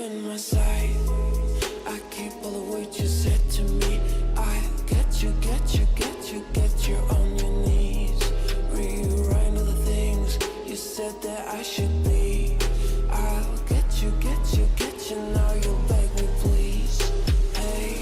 in my sight. I keep all the words you said to me. I get you on your knees. Rewrite all the things you said that I should be. I'll get you, now you'll beg me please. Hey.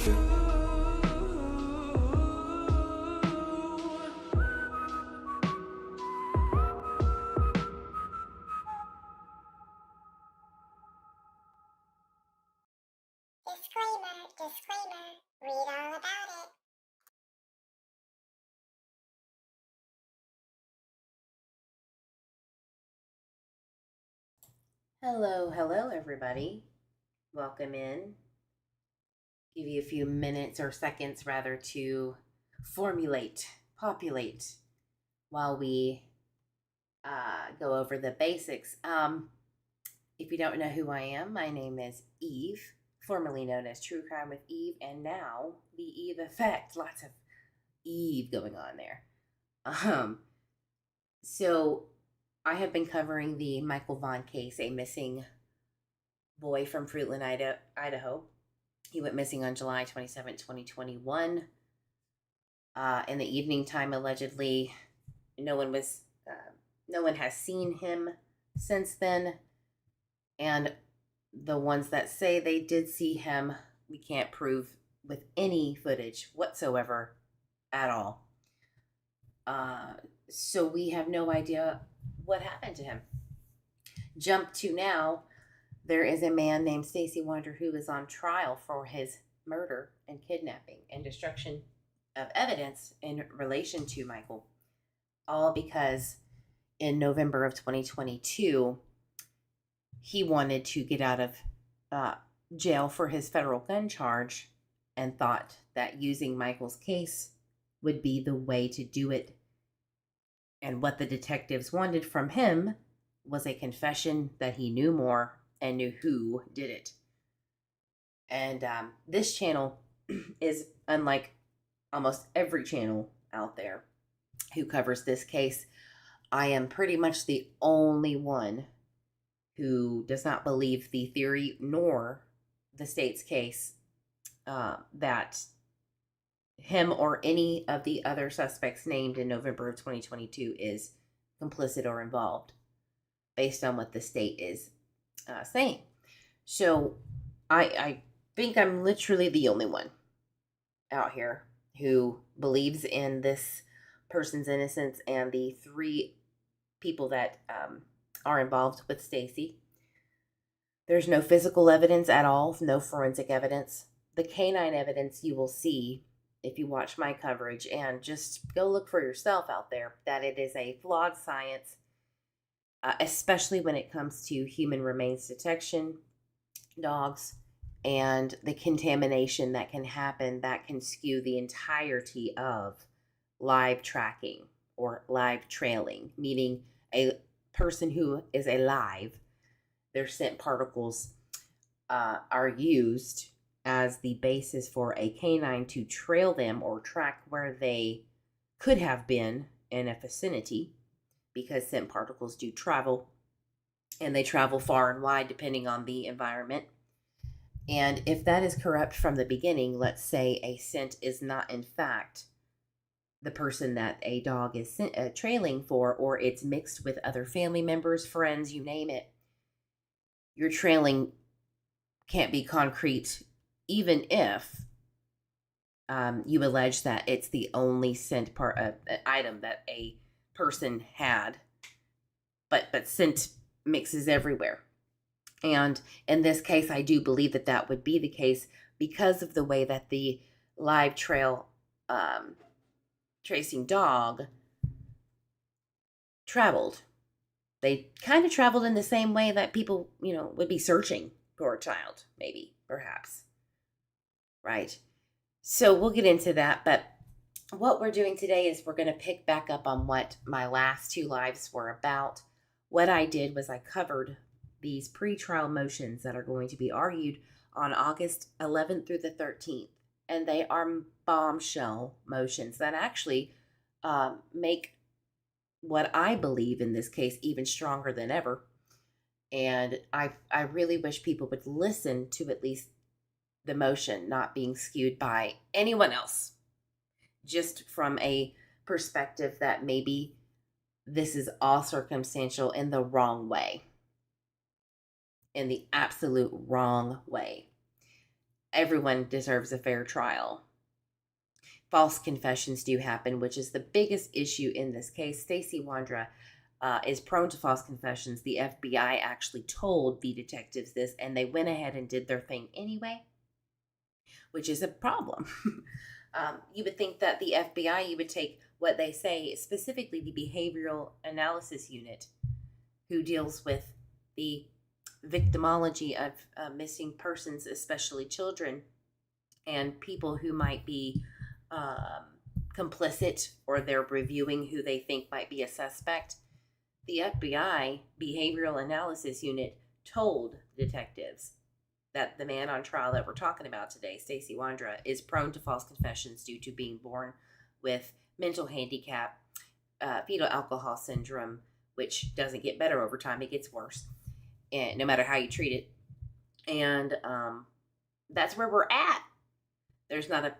Disclaimer, read all about it. Hello, everybody. Welcome in. Give you a few minutes or seconds, rather, to populate, while we go over the basics. If you don't know who I am, my name is Eve, formerly known as True Crime with Eve, and now the Eve Effect. Lots of Eve going on there. So I have been covering the Michael Vaughan case, a missing boy from Fruitland, Idaho. He went missing on July 27, 2021. In the evening time, allegedly. No one has seen him since then. And the ones that say they did see him, we can't prove with any footage whatsoever at all. So we have no idea what happened to him. Jump to now, there is a man named Stacey Wondra who is on trial for his murder and kidnapping and destruction of evidence in relation to Michael. All because in November of 2022, he wanted to get out of jail for his federal gun charge and thought that using Michael's case would be the way to do it. And what the detectives wanted from him was a confession that he knew more and knew who did it. And this channel is unlike almost every channel out there who covers this case. I am pretty much the only one who does not believe the theory nor the state's case that him or any of the other suspects named in November of 2022 is complicit or involved, based on what the state is saying. So I think I'm literally the only one out here who believes in this person's innocence and the three people that are involved with Stacey. There's no physical evidence at all, no forensic evidence. The canine evidence you will see if you watch my coverage, and just go look for yourself out there, that it is a flawed science, especially when it comes to human remains detection, dogs, and the contamination that can happen that can skew the entirety of live tracking or live trailing, meaning a person who is alive, their scent particles are used as the basis for a canine to trail them or track where they could have been in a vicinity, because scent particles do travel, and they travel far and wide depending on the environment. And if that is correct from the beginning, let's say a scent is not in fact the person that a dog is trailing for, or it's mixed with other family members, friends, you name it, your trailing can't be concrete, even if you allege that it's the only scent item that a person had, but scent mixes everywhere. And in this case, I do believe that that would be the case because of the way that the live trail tracing dog traveled. They kind of traveled in the same way that people, would be searching for a child, maybe, perhaps. Right? So we'll get into that, but what we're doing today is we're going to pick back up on what my last two lives were about. What I did was I covered these pretrial motions that are going to be argued on August 11th through the 13th. And they are bombshell motions that actually make what I believe in this case even stronger than ever. And I really wish people would listen to at least the motion not being skewed by anyone else, just from a perspective that maybe this is all circumstantial in the wrong way, in the absolute wrong way. Everyone deserves a fair trial. False confessions do happen, which is the biggest issue in this case. Stacey Wondra is prone to false confessions. The FBI actually told the detectives this, and they went ahead and did their thing anyway, which is a problem. You would think that the FBI, you would take what they say, specifically the Behavioral Analysis Unit, who deals with the victimology of missing persons, especially children, and people who might be complicit, or they're reviewing who they think might be a suspect. The FBI Behavioral Analysis Unit told detectives that the man on trial that we're talking about today, Stacey Wondra, is prone to false confessions due to being born with mental handicap, fetal alcohol syndrome, which doesn't get better over time, it gets worse, and no matter how you treat it. And that's where we're at. There's not a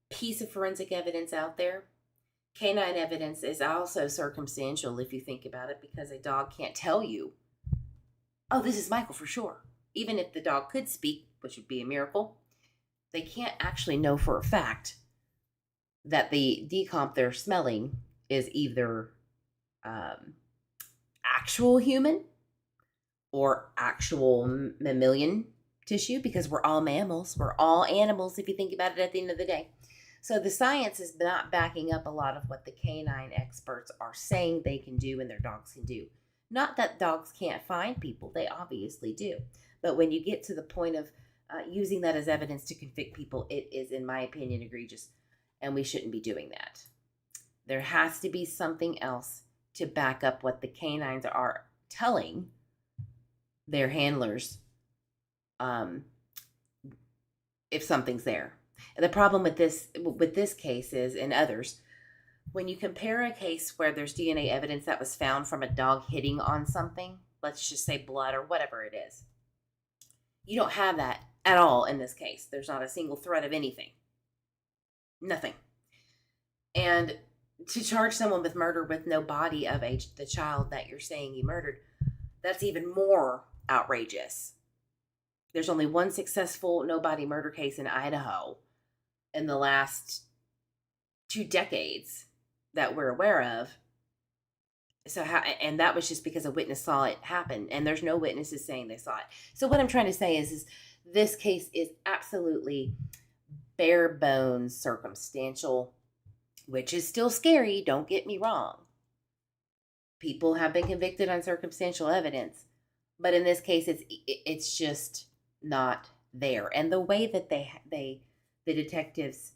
piece of forensic evidence out there. Canine evidence is also circumstantial if you think about it, because a dog can't tell you, oh, this is Michael for sure. Even if the dog could speak, which would be a miracle, they can't actually know for a fact that the decomp they're smelling is either actual human or actual mammalian tissue, because we're all mammals. We're all animals if you think about it at the end of the day. So the science is not backing up a lot of what the canine experts are saying they can do and their dogs can do. Not that dogs can't find people. They obviously do. But when you get to the point of using that as evidence to convict people, it is, in my opinion, egregious. And we shouldn't be doing that. There has to be something else to back up what the canines are telling their handlers if something's there. And the problem with this case is, and others, when you compare a case where there's DNA evidence that was found from a dog hitting on something, let's just say blood or whatever it is, you don't have that at all in this case. There's not a single thread of anything. Nothing. And to charge someone with murder with no body of the child that you're saying you murdered, that's even more outrageous. There's only one successful no-body murder case in Idaho in the last 2 decades that we're aware of. So and that was just because a witness saw it happen, and there's no witnesses saying they saw it. So what I'm trying to say is this case is absolutely bare bones circumstantial, which is still scary. Don't get me wrong. People have been convicted on circumstantial evidence, but in this case, it's just not there. And the way that the detectives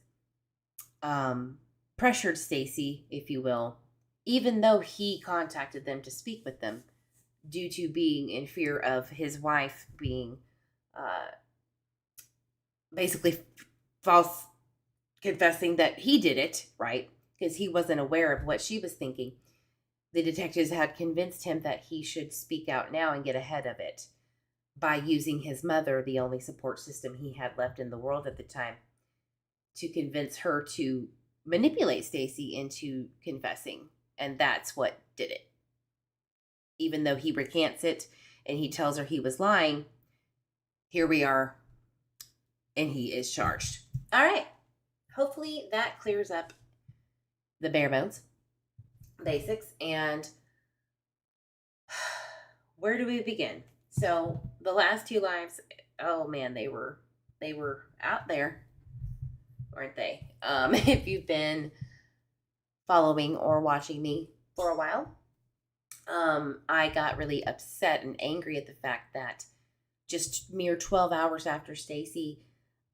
pressured Stacey, if you will, even though he contacted them to speak with them due to being in fear of his wife being basically false confessing that he did it, right? Because he wasn't aware of what she was thinking. The detectives had convinced him that he should speak out now and get ahead of it by using his mother, the only support system he had left in the world at the time, to convince her to manipulate Stacey into confessing. And that's what did it. Even though he recants it and he tells her he was lying, here we are, and he is charged. All right. Hopefully that clears up the bare bones basics. And where do we begin? So the last 2 lives, oh man, they were out there, weren't they? If you've been following or watching me for a while, I got really upset and angry at the fact that just mere 12 hours after Stacey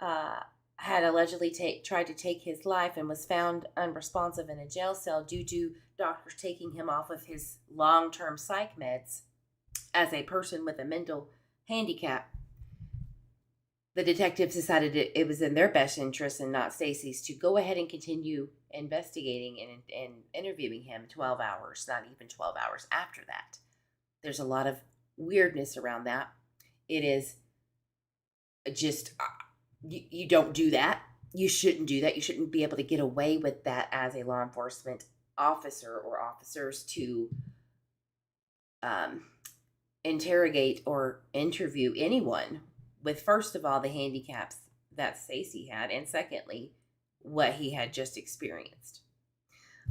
had allegedly tried to take his life and was found unresponsive in a jail cell due to doctors taking him off of his long-term psych meds as a person with a mental handicap, the detectives decided it was in their best interest and not Stacey's to go ahead and continue investigating and interviewing him 12 hours, not even 12 hours after that. There's a lot of weirdness around that. It is just, you don't do that. You shouldn't do that. You shouldn't be able to get away with that as a law enforcement officer or officers to interrogate or interview anyone with, first of all, the handicaps that Stacey had, and secondly, what he had just experienced.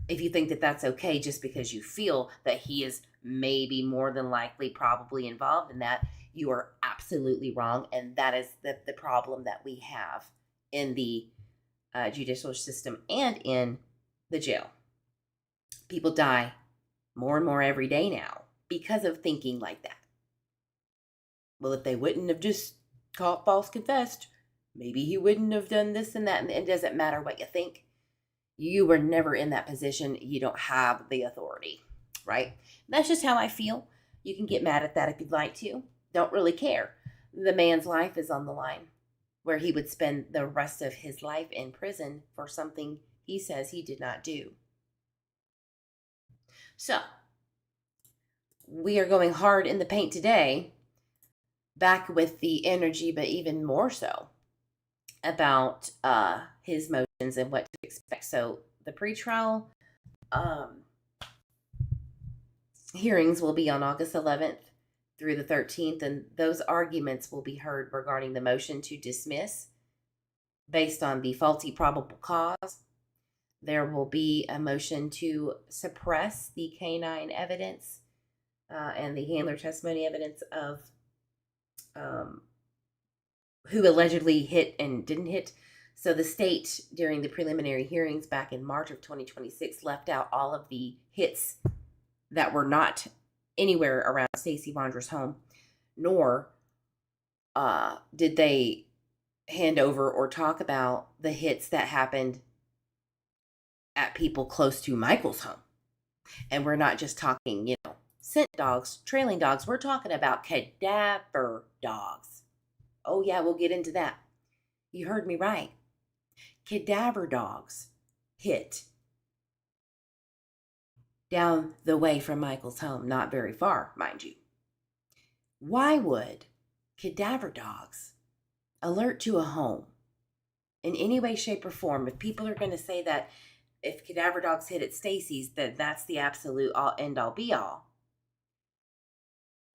If you think that that's okay just because you feel that he is maybe more than likely probably involved in that, you are absolutely wrong. And that is the problem that we have in the judicial system and in the jail. People die more and more every day now because of thinking like that. Well, if they wouldn't have just false confessed, maybe he wouldn't have done this and that. And it doesn't matter what you think. You were never in that position. You don't have the authority, right? That's just how I feel. You can get mad at that if you'd like to. Don't really care. The man's life is on the line, where he would spend the rest of his life in prison for something he says he did not do. So, we are going hard in the paint today, back with the energy, but even more so about his motions and what to expect. So the pretrial hearings will be on August 11th through the 13th, and those arguments will be heard regarding the motion to dismiss based on the faulty probable cause. There will be a motion to suppress the canine evidence and the handler testimony evidence of who allegedly hit and didn't hit. So the state, during the preliminary hearings back in March of 2026, left out all of the hits that were not anywhere around Stacey Wondra's home, nor did they hand over or talk about the hits that happened at people close to Michael's home. And we're not just talking, scent dogs, trailing dogs. We're talking about cadaver dogs. Oh, yeah, we'll get into that. You heard me right. Cadaver dogs hit down the way from Michael's home, not very far, mind you. Why would cadaver dogs alert to a home in any way, shape, or form? If people are going to say that if cadaver dogs hit at Stacey's, that's the absolute end-all, be-all,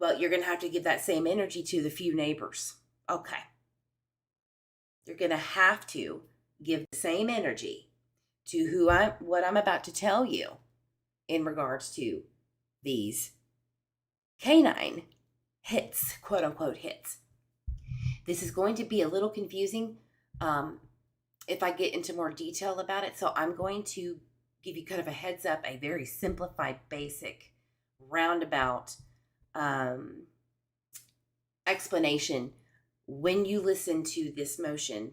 well, you're going to have to give that same energy to the few neighbors. Okay. You're going to have to give the same energy to what I'm about to tell you in regards to these canine hits, quote unquote hits. This is going to be a little confusing if I get into more detail about it. So I'm going to give you kind of a heads up, a very simplified, basic, roundabout explanation. When you listen to this motion,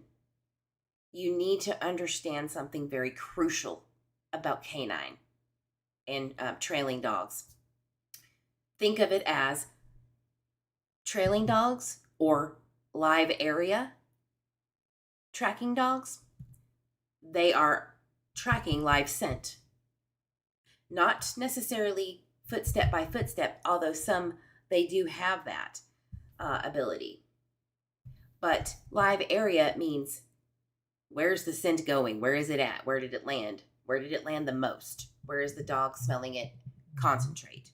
you need to understand something very crucial about canine and trailing dogs. Think of it as trailing dogs or live area tracking dogs. They are tracking live scent. Not necessarily footstep by footstep, although some, they do have that ability. But live area means, where's the scent going? Where is it at? Where did it land? Where did it land the most? Where is the dog smelling it concentrate?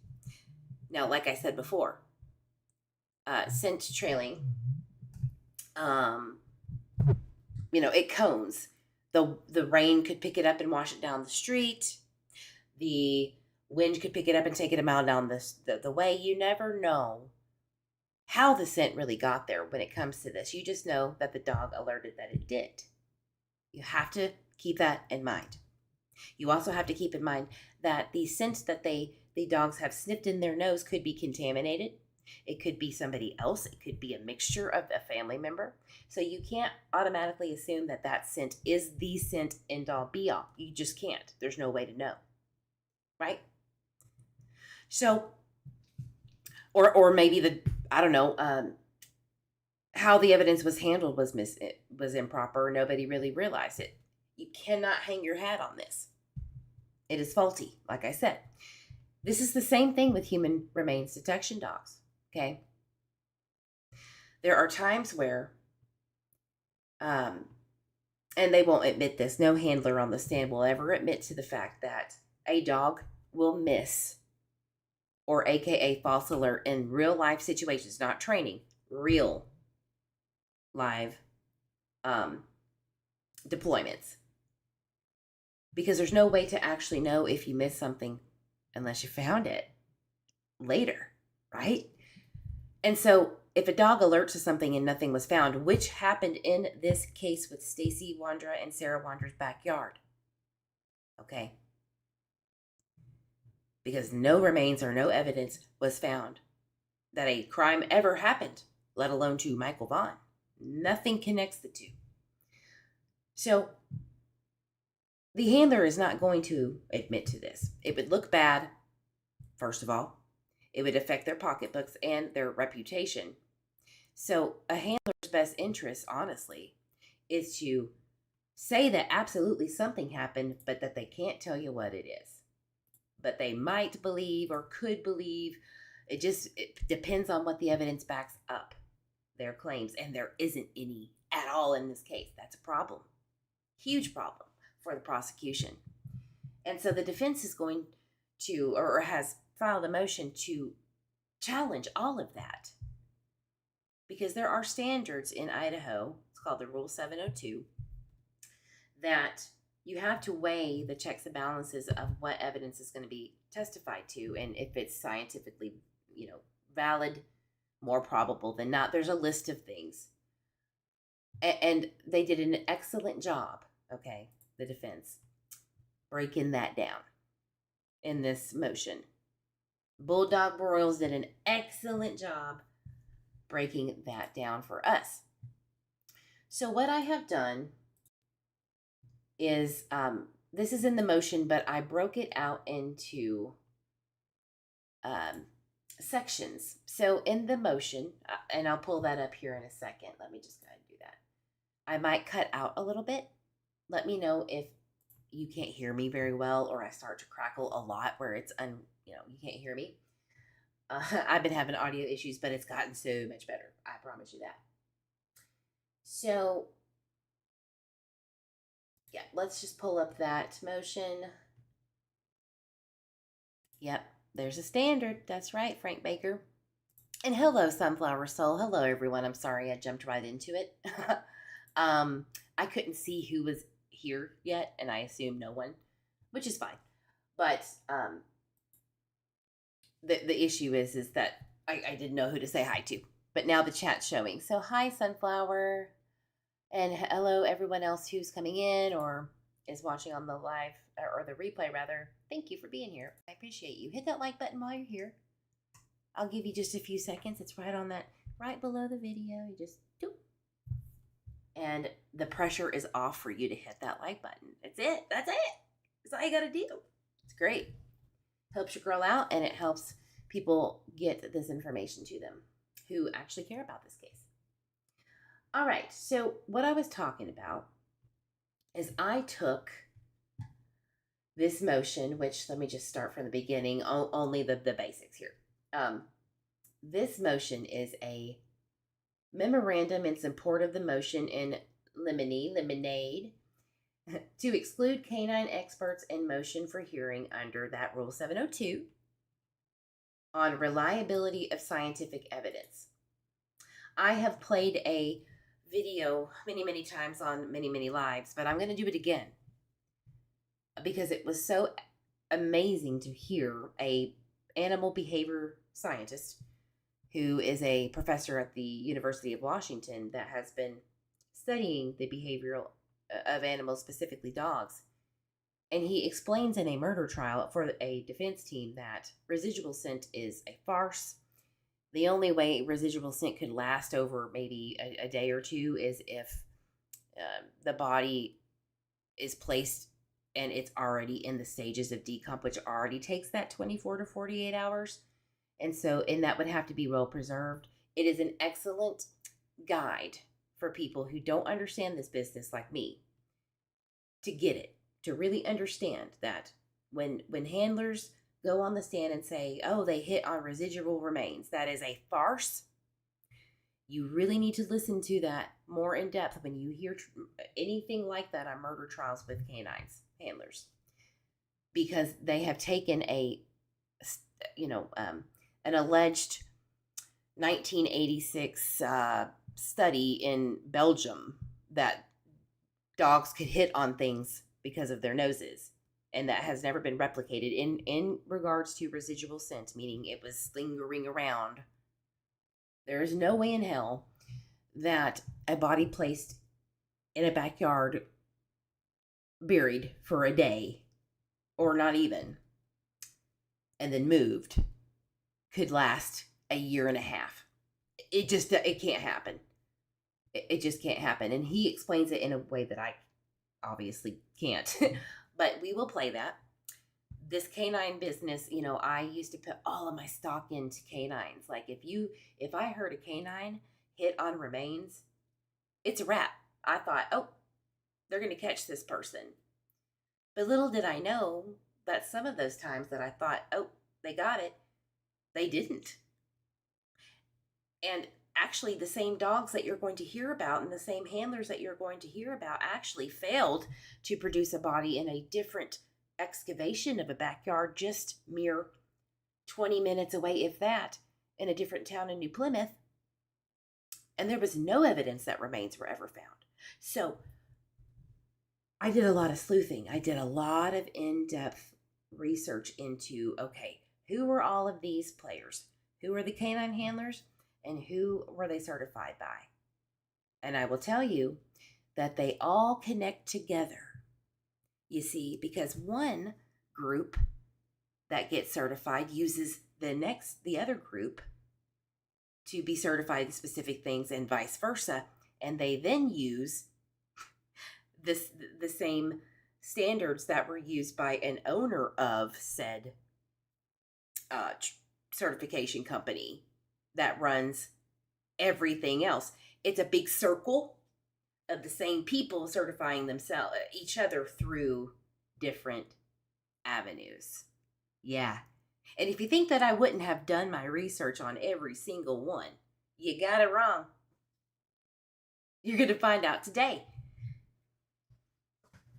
Now, like I said before, scent trailing, it cones. The rain could pick it up and wash it down the street. The wind could pick it up and take it a mile down the way. You never know how the scent really got there when it comes to this. You just know that the dog alerted that it did. You have to keep that in mind. You also have to keep in mind that the scent that the dogs have sniffed in their nose could be contaminated. It could be somebody else. It could be a mixture of a family member. So you can't automatically assume that scent is the scent end all be all. You just can't. There's no way to know. Right? So, or maybe how the evidence was handled was improper. Nobody really realized it. You cannot hang your hat on this. It is faulty, like I said. This is the same thing with human remains detection dogs. Okay. There are times where, and they won't admit this, no handler on the stand will ever admit to the fact that a dog will miss or AKA false alert in real life situations, not training, real live deployments. Because there's no way to actually know if you missed something unless you found it later, right? And so if a dog alerts to something and nothing was found, which happened in this case with Stacey Wondra and Sarah Wondra's backyard, okay? Because no remains or no evidence was found that a crime ever happened, let alone to Michael Vaughan. Nothing connects the two. So the handler is not going to admit to this. It would look bad, first of all. It would affect their pocketbooks and their reputation. So a handler's best interest, honestly, is to say that absolutely something happened, but that they can't tell you what it is. But they might believe or could believe. It depends on what the evidence backs up their claims. And there isn't any at all in this case. That's a problem. Huge problem for the prosecution. And so the defense is going to, or has filed a motion to challenge all of that. Because there are standards in Idaho, it's called the Rule 702, that you have to weigh the checks and balances of what evidence is going to be testified to, and if it's scientifically, valid, more probable than not. There's a list of things. And they did an excellent job, okay, the defense, breaking that down in this motion. Bulldog Broyles did an excellent job breaking that down for us. So what I have done is, this is in the motion, but I broke it out into sections. So in the motion, and I'll pull that up here in a second. Let me just go ahead and do that. I might cut out a little bit. Let me know if you can't hear me very well, or I start to crackle a lot where it's you can't hear me. I've been having audio issues, but it's gotten so much better. I promise you that. So, yeah, let's just pull up that motion. Yep, there's a standard. That's right, Frank Baker. And hello, Sunflower Soul. Hello, everyone. I'm sorry I jumped right into it. I couldn't see who was here yet, and I assume no one, which is fine. But the issue is that I didn't know who to say hi to. But now the chat's showing. So hi, Sunflower. And hello, everyone else who's coming in or is watching on the live, or the replay, rather. Thank you for being here. I appreciate you. Hit that like button while you're here. I'll give you just a few seconds. It's right on that, right below the video. You just do. And the pressure is off for you to hit that like button. That's it. That's it. That's all you got to do. It's great. Helps your girl out, and it helps people get this information to them who actually care about this case. All right. So what I was talking about is I took this motion, which let me just start from the beginning, only the basics here. This motion is a memorandum in support of the motion in Lemonade, to exclude canine experts in motion for hearing under that Rule 702 on reliability of scientific evidence. I have played a video many times on many lives, but I'm going to do it again because it was so amazing to hear a animal behavior scientist who is a professor at the University of Washington that has been studying the behavioral of animals, specifically dogs. And he explains in a murder trial for a defense team that residual scent is a farce. The only way residual scent could last over maybe a day or two is if the body is placed and it's already in the stages of decomp, which already takes that 24 to 48 hours. And that would have to be well preserved. It is an excellent guide for people who don't understand this business like me to get it, to really understand that when handlers go on the stand and say, oh, they hit on residual remains. That is a farce. You really need to listen to that more in depth when you hear anything like that on murder trials with canines handlers, because they have taken an alleged 1986 study in Belgium that dogs could hit on things because of their noses, and that has never been replicated in regards to residual scent, meaning it was lingering around. There is no way in hell that a body placed in a backyard buried for a day, or not even, and then moved, could last a year and a half. It can't happen. It just can't happen. And he explains it in a way that I obviously can't. But we will play that. This canine business, I used to put all of my stock into canines. Like if I heard a canine hit on remains, it's a wrap. I thought, oh, they're going to catch this person. But little did I know that some of those times that I thought, oh, they got it, they didn't. And actually, the same dogs that you're going to hear about and the same handlers that you're going to hear about actually failed to produce a body in a different excavation of a backyard just mere 20 minutes away, if that, in a different town in New Plymouth. And there was no evidence that remains were ever found. So I did a lot of sleuthing. I did a lot of in-depth research into, okay, who were all of these players? Who were the canine handlers? And who were they certified by? And I will tell you that they all connect together. You see, because one group that gets certified uses the other group to be certified in specific things, and vice versa. And they then use the same standards that were used by an owner of said certification company that runs everything else. It's a big circle of the same people certifying each other through different avenues. Yeah. And if you think that I wouldn't have done my research on every single one, you got it wrong. You're going to find out today.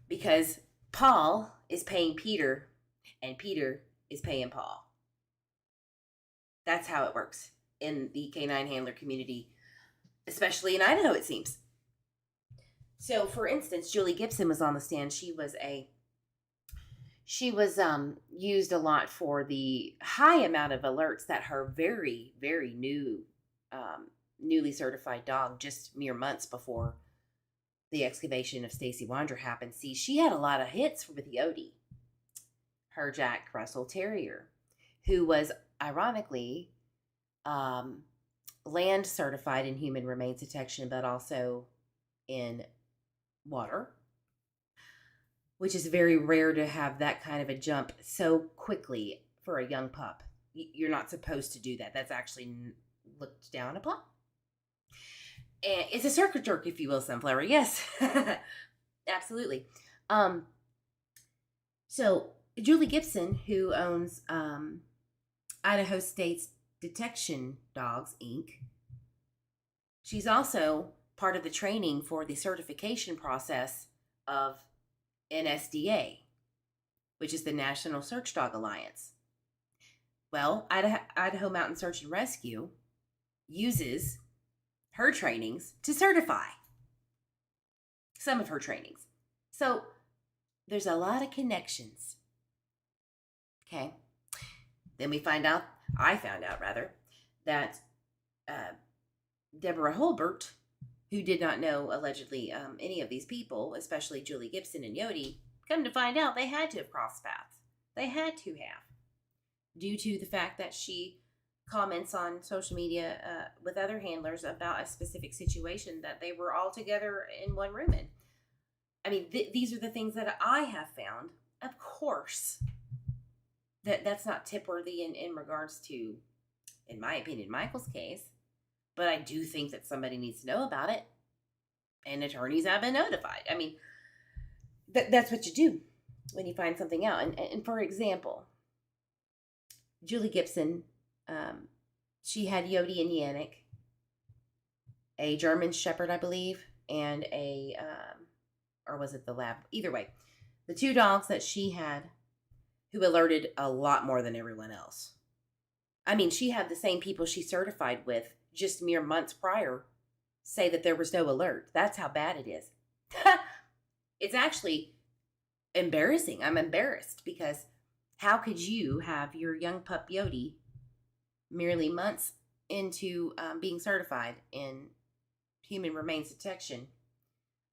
Because Paul is paying Peter, and Peter is paying Paul. That's how it works in the canine handler community, especially in Idaho, it seems. So, for instance, Julie Gibson was on the stand. She was used a lot for the high amount of alerts that her very, very newly certified dog, just mere months before the excavation of Stacey Wondra happened. See, she had a lot of hits with Yodi, her Jack Russell Terrier, who was ironically land certified in human remains detection, but also in water, which is very rare to have that kind of a jump so quickly for a young pup. You're not supposed to do that. That's actually looked down upon. And it's a circle jerk, if you will, Sunflower. Yes, absolutely. So Julie Gibson, who owns Idaho State's Detection Dogs, Inc., she's also part of the training for the certification process of NSDA, which is the National Search Dog Alliance. Well, Idaho Mountain Search and Rescue uses her trainings to certify some of her trainings. So there's a lot of connections. Okay. Then I found out that Deborah Holbert, who did not know allegedly any of these people, especially Julie Gibson and Yodi, come to find out they had to have crossed paths. They had to have, due to the fact that she comments on social media with other handlers about a specific situation that they were all together in one room in. I mean, these are the things that I have found. Of course, that's not tip-worthy in regards to, in my opinion, Michael's case. But I do think that somebody needs to know about it. And attorneys have been notified. I mean, that's what you do when you find something out. And for example, Julie Gibson, she had Yodi and Yannick, a German Shepherd, I believe, and or was it the lab? Either way, the 2 dogs that she had who alerted a lot more than everyone else. I mean, she had the same people she certified with just mere months prior say that there was no alert. That's how bad it is. It's actually embarrassing. I'm embarrassed because how could you have your young pup Yodi merely months into being certified in human remains detection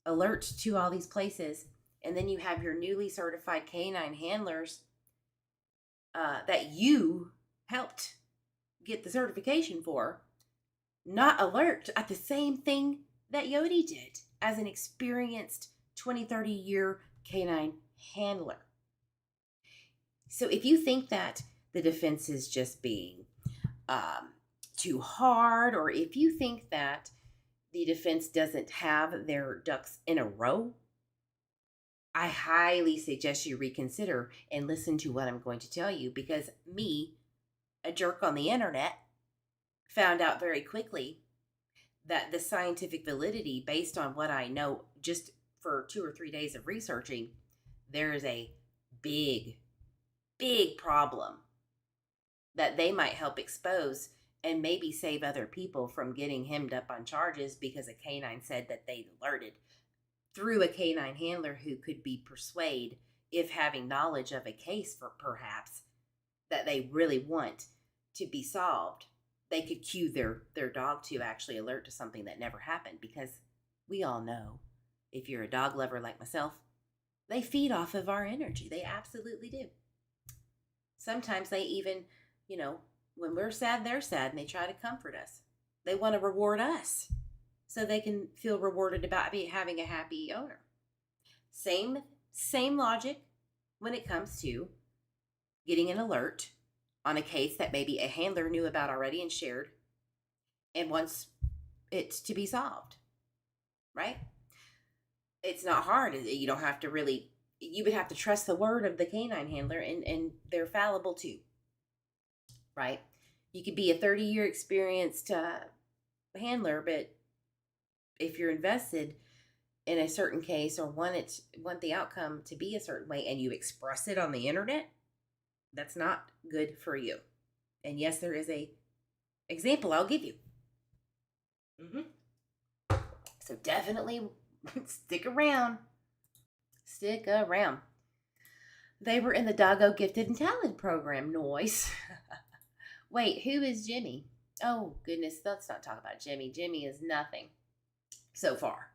alert to all these places, and then you have your newly certified canine handlers that you helped get the certification for not alert at the same thing that Yodi did as an experienced 20-30 year canine handler. So if you think that the defense is just being too hard, or if you think that the defense doesn't have their ducks in a row, I highly suggest you reconsider and listen to what I'm going to tell you, because me, a jerk on the internet, found out very quickly that the scientific validity, based on what I know just for 2 or 3 days of researching, there is a big problem that they might help expose and maybe save other people from getting hemmed up on charges because a canine said that they alerted through a canine handler who could be persuaded, if having knowledge of a case for perhaps that they really want to be solved, they could cue their dog to actually alert to something that never happened. Because we all know, if you're a dog lover like myself, they feed off of our energy. They absolutely do. Sometimes they even, when we're sad, they're sad, and they try to comfort us. They want to reward us so they can feel rewarded about having a happy owner. Same logic when it comes to getting an alert on a case that maybe a handler knew about already and shared and wants it to be solved, right? It's not hard. You don't have to really, you would have to trust the word of the canine handler, and they're fallible too, right? You could be a 30-year experienced handler, but if you're invested in a certain case or want the outcome to be a certain way and you express it on the internet, that's not good for you. And yes, there is a example I'll give you. So definitely stick around. Stick around. They were in the Doggo Gifted and Talented program. Noise. Wait, who is Jimmy? Oh, goodness. Let's not talk about Jimmy. Jimmy is nothing so far.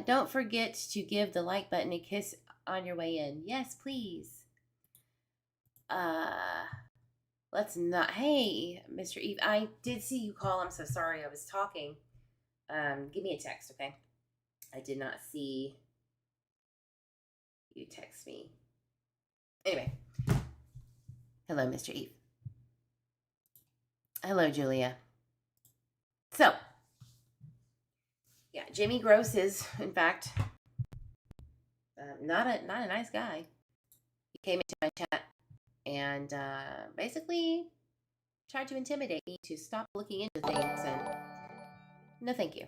Don't forget to give the like button a kiss on your way in. Yes, please. Let's not. Hey, Mr. Eve, I did see you call. I'm so sorry. I was talking. Give me a text, okay? I did not see you text me. Anyway. Hello, Mr. Eve. Hello, Julia. So, yeah, Jimmy Gross is, in fact, not a nice guy. He came into my chat and basically tried to intimidate me to stop looking into things, and no thank you.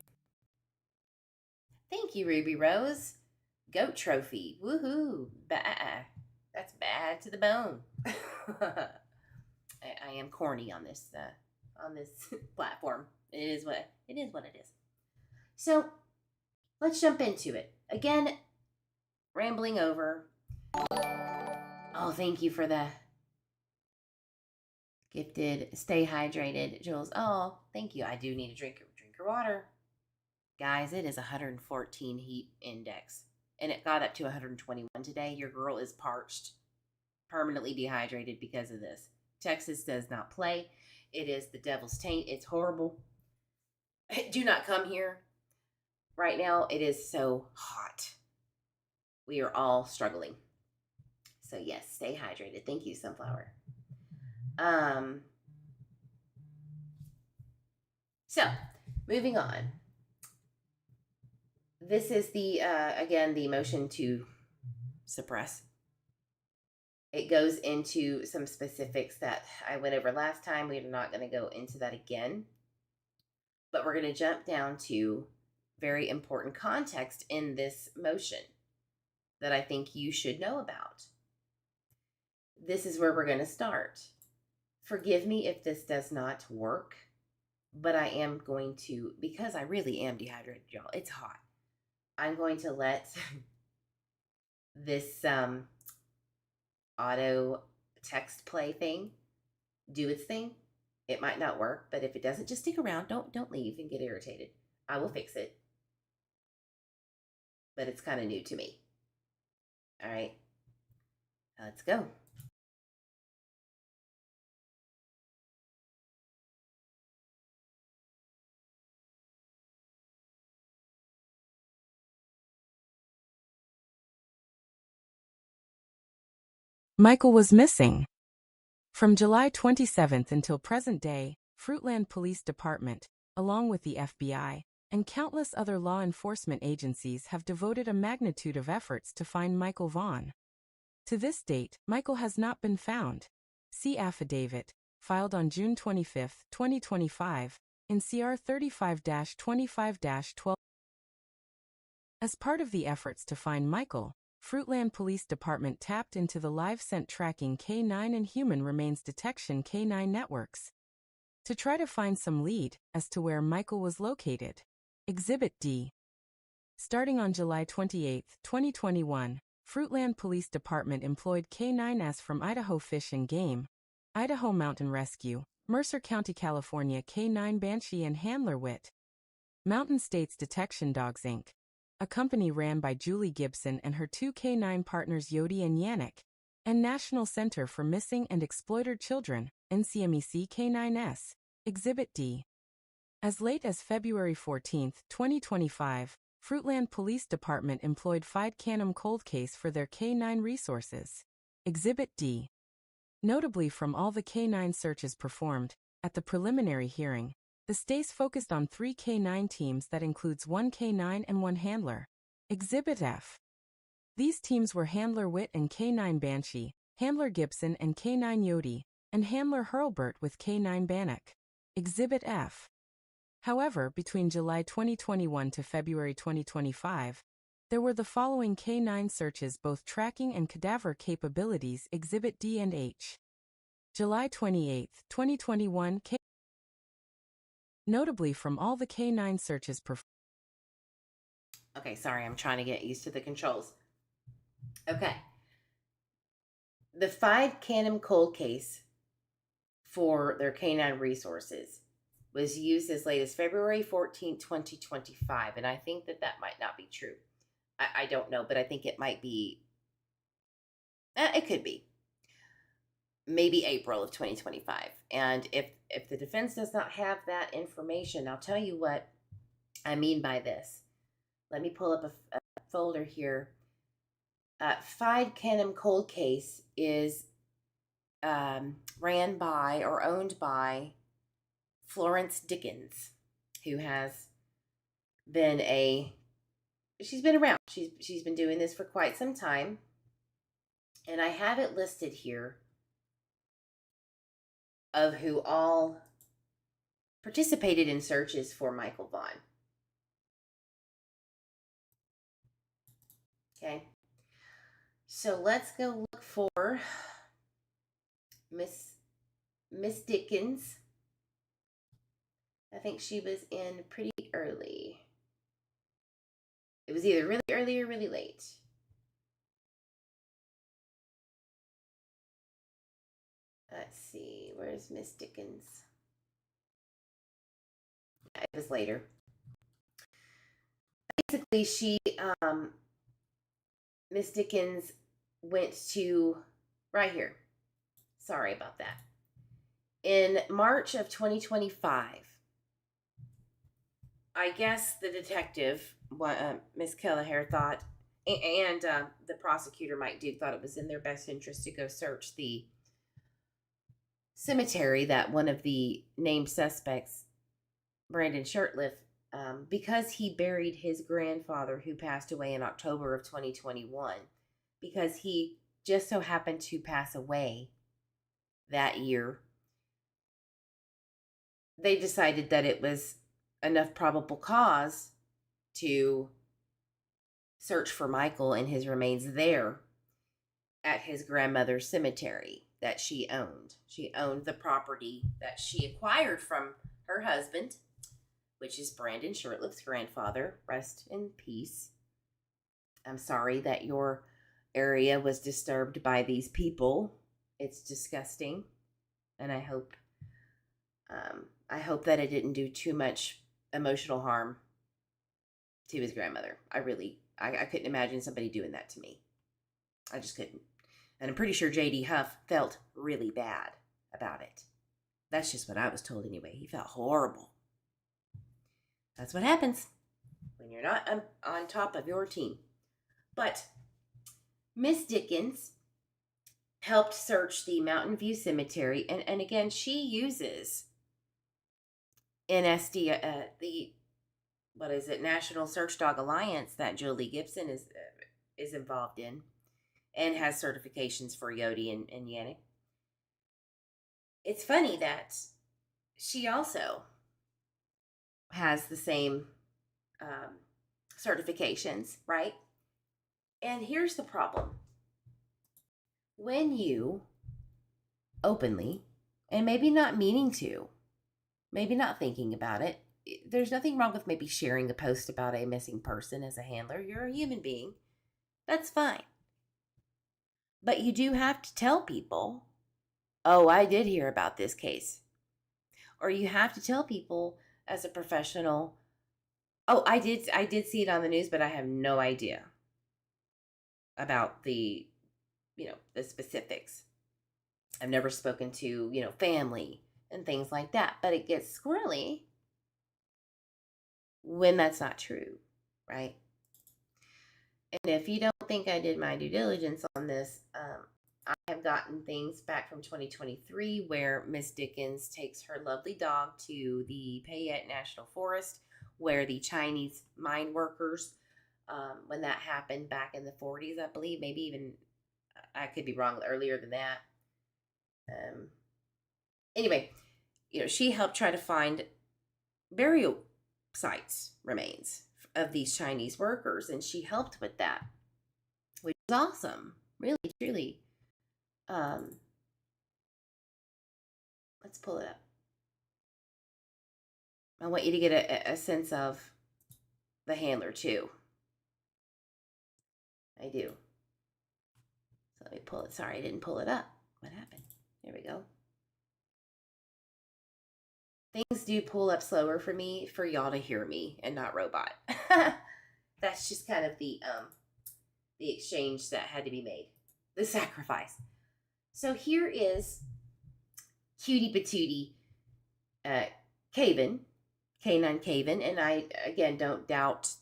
Thank you, Ruby Rose. Goat trophy. Woohoo. That's bad to the bone. I am corny on this platform. It is what it is. So let's jump into it. Again, rambling over. Oh, thank you for the gifted. Stay hydrated, Jules. Oh, thank you. I do need to drink your water. Guys, it is 114 heat index, and it got up to 121 today. Your girl is parched, permanently dehydrated because of this. Texas does not play. It is the devil's taint. It's horrible. Do not come here. Right now, it is so hot. We are all struggling. So yes, stay hydrated. Thank you, Sunflower. So, moving on. This is the, again, the motion to suppress. It goes into some specifics that I went over last time. We're not going to go into that again. But we're going to jump down to very important context in this motion that I think you should know about. This is where we're going to start. Forgive me if this does not work, but I am going to, because I really am dehydrated, y'all. It's hot. I'm going to let this auto text play thing do its thing. It might not work, but if it doesn't, just stick around. Don't leave and get irritated. I will fix it. But it's kind of new to me. All right. Let's go. Michael was missing. From July 27th until present day, Fruitland Police Department, along with the FBI, and countless other law enforcement agencies have devoted a magnitude of efforts to find Michael Vaughan. To this date, Michael has not been found. See affidavit, filed on June 25, 2025, in CR 35-25-12. As part of the efforts to find Michael, Fruitland Police Department tapped into the live scent tracking K9 and human remains detection K9 networks to try to find some lead as to where Michael was located. Exhibit D. Starting on July 28, 2021, Fruitland Police Department employed K9s from Idaho Fish and Game, Idaho Mountain Rescue, Mercer County, California K9 Banshee and Handler WIT, Mountain States Detection Dogs Inc., a company ran by Julie Gibson and her two K9 partners Yodi and Yannick, and National Center for Missing and Exploited Children, NCMEC K9S, Exhibit D. As late as February 14, 2025, Fruitland Police Department employed Fide Canham Cold Case for their K9 resources. Exhibit D. Notably, from all the K9 searches performed, at the preliminary hearing, the Stace focused on 3 K9 teams that includes 1 K9 and 1 handler. Exhibit F. These teams were Handler Witt and K9 Banshee, Handler Gibson and K9 Yodi, and Handler Hurlburt with K9 Bannock. Exhibit F. However, between July 2021 to February 2025, there were the following K9 searches, both tracking and cadaver capabilities. Exhibit D and H. July 28, 2021 K. Notably, from all the K9 searches performed. Okay, sorry, I'm trying to get used to the controls. Okay. The Fide Canham Cold Case for their K9 resources was used as late as February 14, 2025, and I think that might not be true. I don't know, but I think it might be. It could be. Maybe April of 2025. And if the defense does not have that information, I'll tell you what I mean by this. Let me pull up a folder here. Fide Canham Cold Case is ran by or owned by Florence Dickens, who has been she's been around. She's been doing this for quite some time. And I have it listed here of who all participated in searches for Michael Vaughan. Okay. So let's go look for Miss Dickens. I think she was in pretty early. It was either really early or really late. Let's see, where's Miss Dickens? Yeah, it was later. Basically, Miss Dickens went to, right here. Sorry about that. In March of 2025, I guess the detective, Miss Kelleher, thought, and the prosecutor, Mike Duke, thought it was in their best interest to go search the cemetery that one of the named suspects, Brandon Shurtleff, because he buried his grandfather who passed away in October of 2021, because he just so happened to pass away that year, they decided that it was enough probable cause to search for Michael and his remains there at his grandmother's cemetery that she owned. She owned the property that she acquired from her husband, which is Brandon Shirtliff's grandfather. Rest in peace. I'm sorry that your area was disturbed by these people. It's disgusting. And I hope that it didn't do too much emotional harm to his grandmother. I couldn't imagine somebody doing that to me. I just couldn't. And I'm pretty sure J.D. Huff felt really bad about it. That's just what I was told anyway. He felt horrible. That's what happens when you're not on top of your team. But Miss Dickens helped search the Mountain View Cemetery. And again, she uses NSD, the National Search Dog Alliance that Julie Gibson is involved in, and has certifications for Yodi and Yannick. It's funny that she also has the same certifications, right? And here's the problem. When you openly, and maybe not meaning to, maybe not thinking about it, there's nothing wrong with maybe sharing a post about a missing person as a handler. You're a human being. That's fine. But you do have to tell people, oh, I did hear about this case. Or you have to tell people as a professional, oh, I did see it on the news, but I have no idea about the specifics. I've never spoken to, family and things like that. But it gets squirrely when that's not true, right? And if you don't think I did my due diligence on this, I have gotten things back from 2023 where Miss Dickens takes her lovely dog to the Payette National Forest, where the Chinese mine workers, when that happened back in the 40s, I believe, maybe even, I could be wrong, earlier than that. Anyway, she helped try to find burial sites, remains of these Chinese workers, and she helped with that, which is awesome. Really, truly. Let's pull it up. I want you to get a sense of the handler too. I do. So let me pull it. Sorry, I didn't pull it up. What happened? There we go. Things do pull up slower for me, for y'all to hear me and not robot. That's just kind of the exchange that had to be made. The sacrifice. So here is Cutie Patootie Caven, Canine Caven, and I, again, don't doubt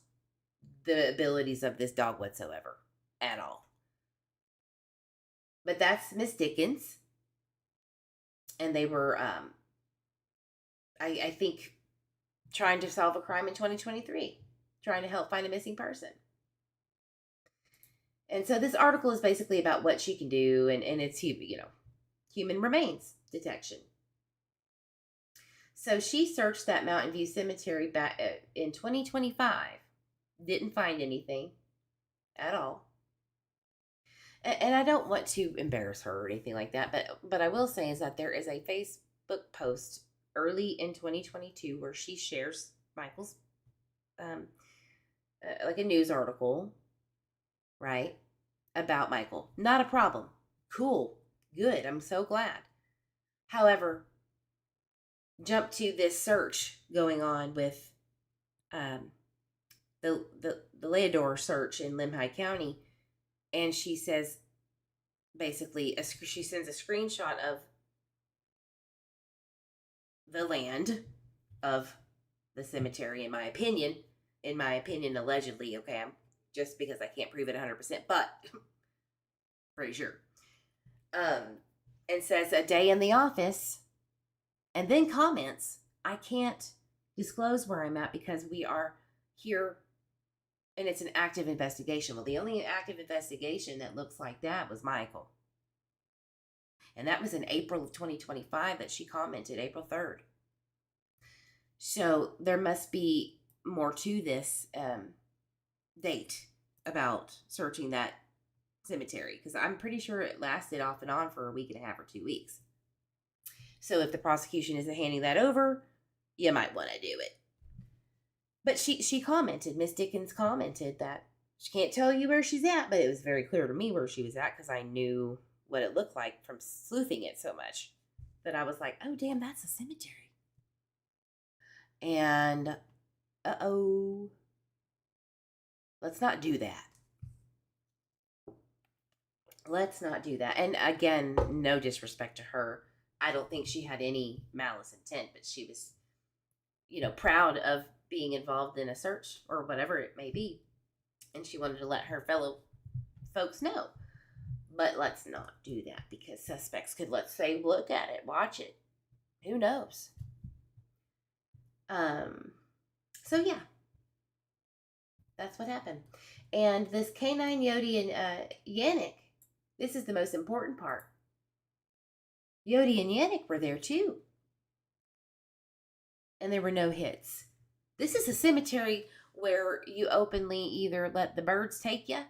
the abilities of this dog whatsoever, at all. But that's Miss Dickens, and they were, I think, trying to solve a crime in 2023, trying to help find a missing person. And so this article is basically about what she can do, and it's, human remains detection. So she searched that Mountain View Cemetery back in 2025, didn't find anything at all. And I don't want to embarrass her or anything like that, but I will say is that there is a Facebook post early in 2022 where she shares Michael's, like a news article, right, about Michael. Not a problem. Cool. Good. I'm so glad. However, jump to this search going on with the Leodore search in Limhi County, and she says, basically, she sends a screenshot of the land of the cemetery, in my opinion, allegedly, okay, I'm just because I can't prove it 100%, but pretty sure, and says a day in the office, and then comments, I can't disclose where I'm at because we are here And it's an active investigation. Well, the only active investigation that looks like that was Michael. And that was in April of 2025 that she commented, April 3rd. So there must be more to this date about searching that cemetery, because I'm pretty sure it lasted off and on for a week and a half or 2 weeks. So if the prosecution isn't handing that over, you might want to do it. But she commented, Miss Dickens commented that she can't tell you where she's at, but it was very clear to me where she was at because I knew what it looked like from sleuthing it so much that I was like, oh, damn, that's a cemetery. And, let's not do that. Let's not do that. And again, no disrespect to her. I don't think she had any malice intent, but she was, proud of being involved in a search or whatever it may be. And she wanted to let her fellow folks know. But let's not do that because suspects could, let's say, look at it, watch it. Who knows? So yeah, that's what happened. And this canine Yodi and Yannick, this is the most important part. Yodi and Yannick were there too. And there were no hits. This is a cemetery where you openly either let the birds take you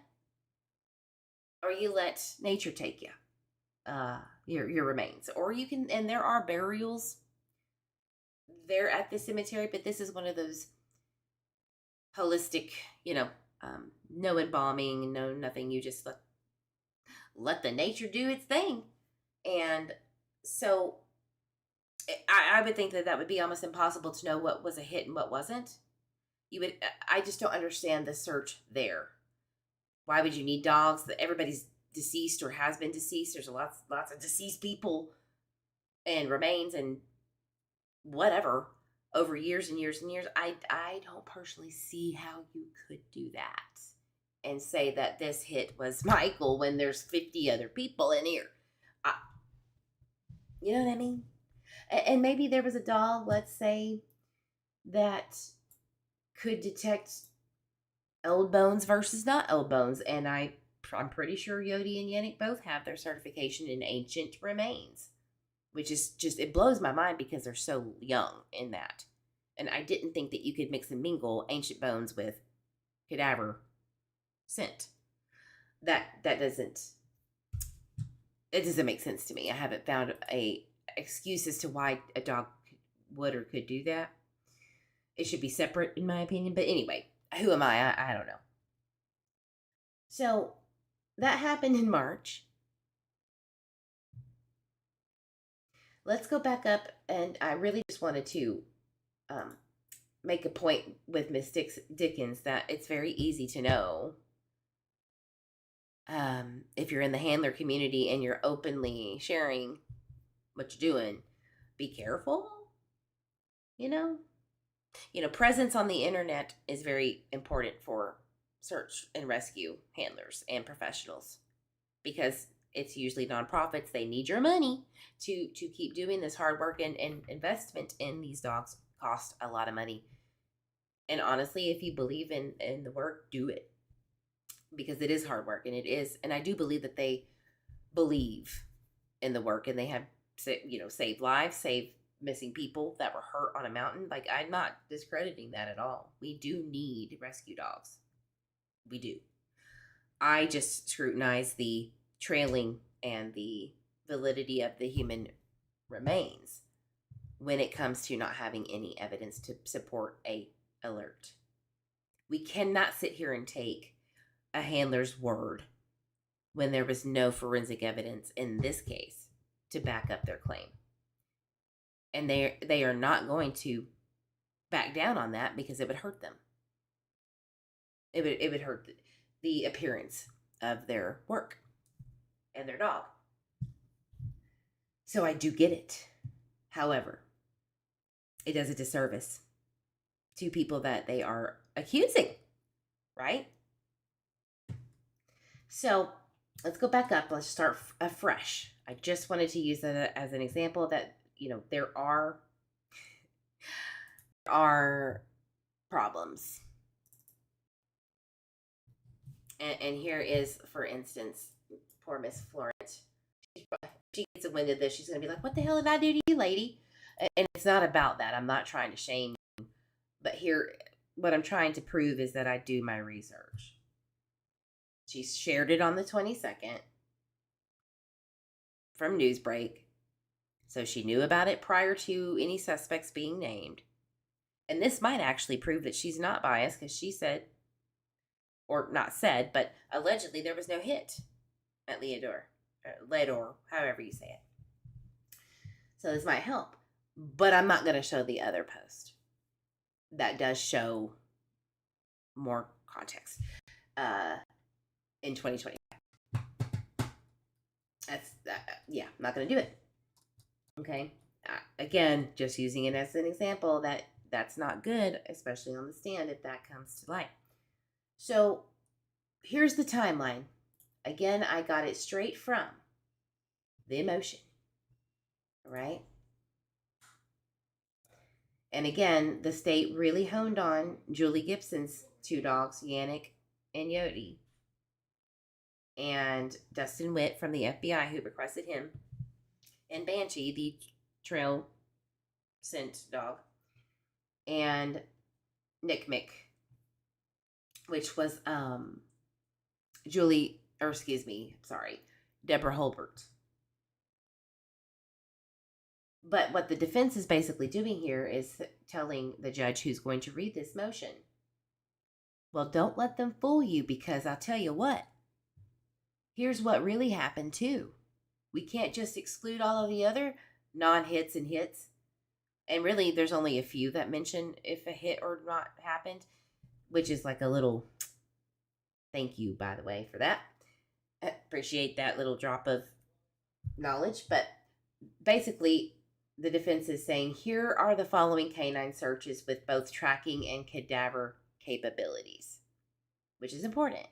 or you let nature take you, your remains. Or you can, and there are burials there at the cemetery, but this is one of those holistic, no embalming, no nothing. You just let the nature do its thing. And so I would think that would be almost impossible to know what was a hit and what wasn't. I just don't understand the search there. Why would you need dogs? Everybody's deceased or has been deceased. There's lots of deceased people and remains and whatever over years and years and years. I don't personally see how you could do that and say that this hit was Michael when there's 50 other people in here. You know what I mean? And maybe there was a dog, let's say, that could detect old bones versus not old bones. And I'm pretty sure Yodi and Yannick both have their certification in ancient remains, which is just, it blows my mind because they're so young in that. And I didn't think that you could mix and mingle ancient bones with cadaver scent. That doesn't make sense to me. I haven't found a excuse as to why a dog would or could do that. It should be separate, in my opinion. But anyway, who am I? I don't know. So that happened in March. Let's go back up, and I really just wanted to make a point with Miss Dickens that it's very easy to know if you're in the handler community and you're openly sharing what you're doing. Be careful. Presence on the internet is very important for search and rescue handlers and professionals because it's usually nonprofits. They need your money to keep doing this hard work, and investment in these dogs cost a lot of money. And honestly, if you believe in the work, do it because it is hard work, and it is. And I do believe that they believe in the work, and they have, saved lives, saved missing people that were hurt on a mountain. Like, I'm not discrediting that at all. We do need rescue dogs. We do. I just scrutinize the trailing and the validity of the human remains when it comes to not having any evidence to support a alert. We cannot sit here and take a handler's word when there was no forensic evidence in this case to back up their claim. And they are not going to back down on that because it would hurt them. It would hurt the appearance of their work and their dog. So I do get it. However, it does a disservice to people that they are accusing, right? So let's go back up. Let's start afresh. I just wanted to use that as an example that, there are problems And here is, for instance, poor Miss Florence. She gets a wind of this, she's going to be like, what the hell did I do to you, lady? And it's not about that. I'm not trying to shame you. But here, what I'm trying to prove is that I do my research. She shared it on the 22nd from Newsbreak. So she knew about it prior to any suspects being named. And this might actually prove that she's not biased, because she said, or not said, but allegedly there was no hit at Ledor, however you say it. So this might help. But I'm not going to show the other post. That does show more context in 2020. I'm not going to do it. Okay. Again, just using it as an example, that's not good, especially on the stand if that comes to light. So here's the timeline. Again, I got it straight from The Emotion. Right? And again, the state really honed on Julie Gibson's two dogs, Yannick and Yodi, and Dustin Witt from the FBI, who requested him, and Banshee, the trail scent dog, and Nick Mick, which was Deborah Holbert. But what the defense is basically doing here is telling the judge who's going to read this motion, well, don't let them fool you, because I'll tell you what, here's what really happened too. We can't just exclude all of the other non-hits and hits. And really, there's only a few that mention if a hit or not happened, which is like a little thank you, by the way, for that. I appreciate that little drop of knowledge. But basically, the defense is saying, here are the following canine searches with both tracking and cadaver capabilities, which is important.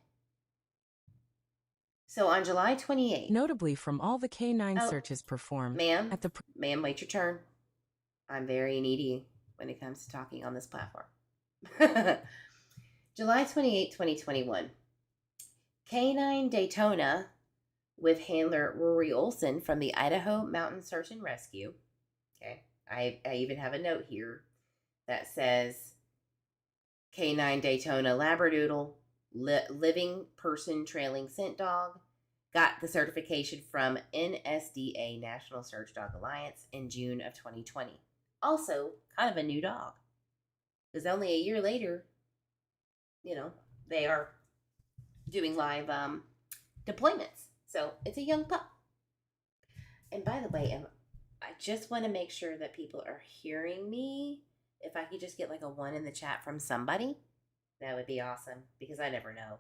So on July 28th... Notably, from all the canine searches performed... Ma'am, wait your turn. I'm very needy when it comes to talking on this platform. July 28, 2021. Canine Daytona with handler Rory Olson from the Idaho Mountain Search and Rescue. Okay, I even have a note here that says Canine Daytona Labradoodle living person trailing scent dog got the certification from NSDA National Search Dog Alliance in June of 2020. Also, kind of a new dog, because only a year later, they are doing live deployments. So it's a young pup. And by the way, I just want to make sure that people are hearing me. If I could just get like a 1 in the chat from somebody, that would be awesome, because I never know.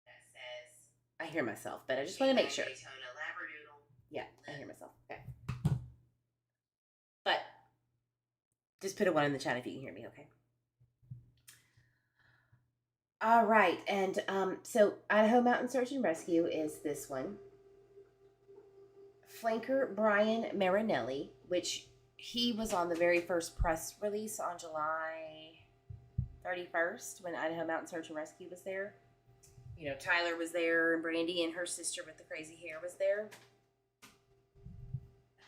That says, I hear myself, but I just want to make sure. Yeah, I hear myself. Okay. But just put a 1 in the chat if you can hear me, okay? All right, and so Idaho Mountain Search and Rescue is this one. Flanker Brian Marinelli, which he was on the very first press release on July 31st when Idaho Mountain Search and Rescue was there. Tyler was there, and Brandy and her sister with the crazy hair was there.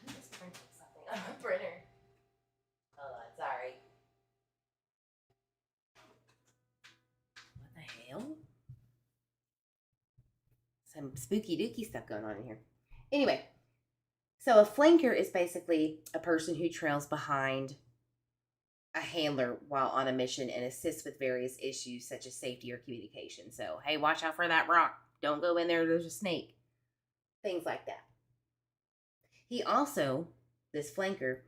I'm just printing something on my printer. Hold on, sorry. What the hell? Some spooky dooky stuff going on in here. Anyway, so a flanker is basically a person who trails behind a handler while on a mission and assists with various issues such as safety or communication. So, hey, watch out for that rock. Don't go in there. There's a snake. Things like that. He also, this flanker,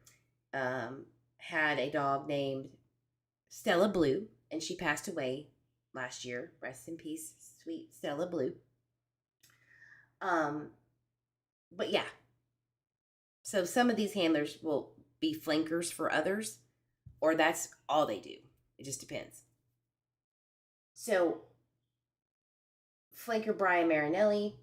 had a dog named Stella Blue, and she passed away last year. Rest in peace, sweet Stella Blue. But yeah. So some of these handlers will be flankers for others, or that's all they do. It just depends. So, flanker Brian Marinelli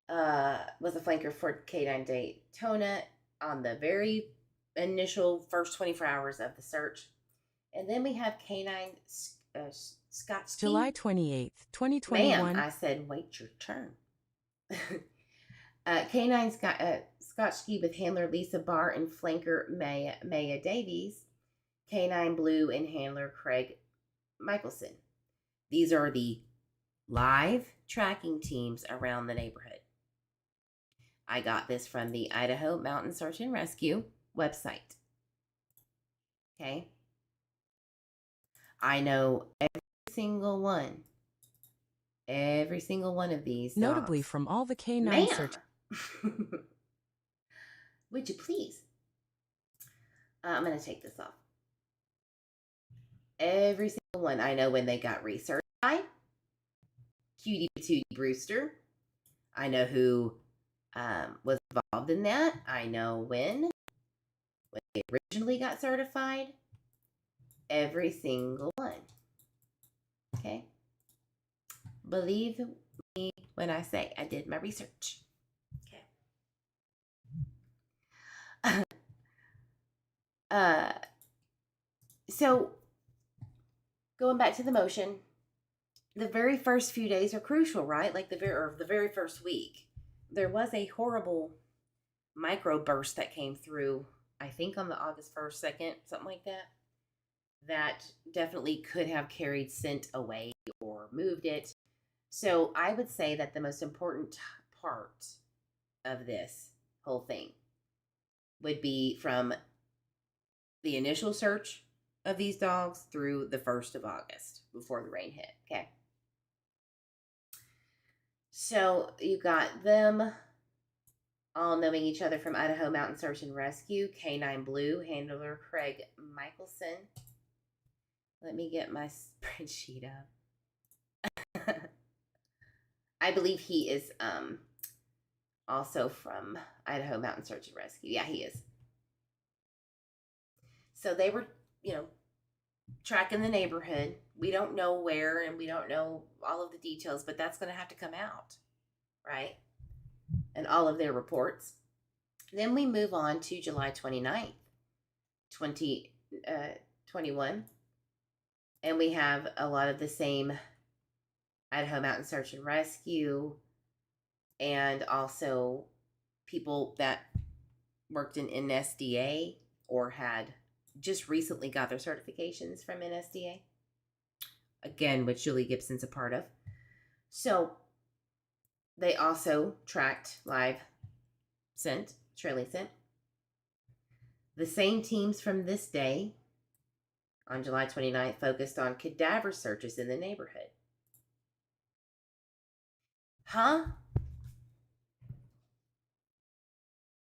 was a flanker for K9 Daytona on the very initial first 24 hours of the search. And then we have K9 Scotch July Key. 28th, Ma'am, 2021. I said, wait your turn. Canine Scotch Key with handler Lisa Barr and flanker Maya Davies. Canine Blue and handler Craig Michelson. These are the live tracking teams around the neighborhood. I got this from the Idaho Mountain Search and Rescue website. Okay. I know every single one of these Notably dogs. from all the K9 Ma'am, search. would you please? I'm going to take this off. Every single one. I know when they got recertified. Cutie Patootie Brewster. I know who was involved in that. I know when they originally got certified. Every single one. Okay? Believe me when I say I did my research. Okay. So going back to the motion, the very first few days are crucial, right? Like the very first week. There was a horrible microburst that came through, I think on the August 1st, 2nd, something like that. That definitely could have carried scent away or moved it. So I would say that the most important part of this whole thing would be from the initial search of these dogs through the 1st of August before the rain hit. Okay. So you got them all knowing each other from Idaho Mountain Search and Rescue. Canine Blue, handler Craig Michelson. Let me get my spreadsheet up. I believe he is also from Idaho Mountain Search and Rescue. Yeah, he is. So they were, tracking the neighborhood. We don't know where and we don't know all of the details, but that's going to have to come out, right? And all of their reports. Then we move on to July 29th, 2021. And we have a lot of the same Idaho Mountain Search and Rescue and also people that worked in NSDA or had just recently got their certifications from NSDA. Again, which Julie Gibson's a part of. So they also tracked live scent, trailing scent. The same teams from this day on July 29th focused on cadaver searches in the neighborhood. Huh?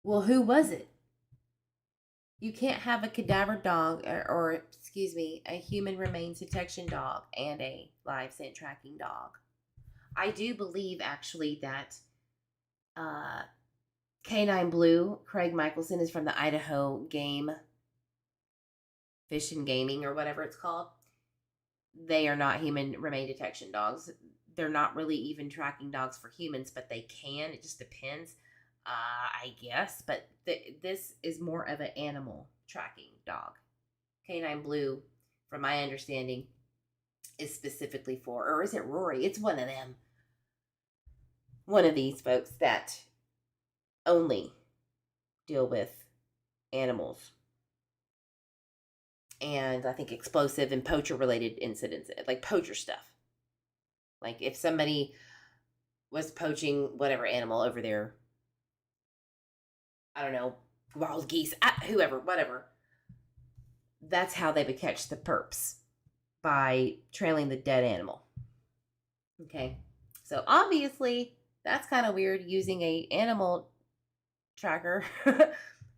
Well, who was it? You can't have a cadaver dog or a human remains detection dog and a live scent tracking dog. I do believe actually that Canine Blue, Craig Michelson, is from the Idaho Fish and Gaming or whatever it's called. They are not human remain detection dogs. They're not really even tracking dogs for humans, but they can. It just depends, I guess. But this is more of an animal tracking dog. Canine Blue, from my understanding, is specifically for, or is it Rory? It's one of them. One of these folks that only deal with animals. And I think explosive and poacher related incidents, like poacher stuff. Like if somebody was poaching whatever animal over there, I don't know, wild geese, whoever, whatever. That's how they would catch the perps, by trailing the dead animal. Okay. So obviously that's kind of weird using a animal tracker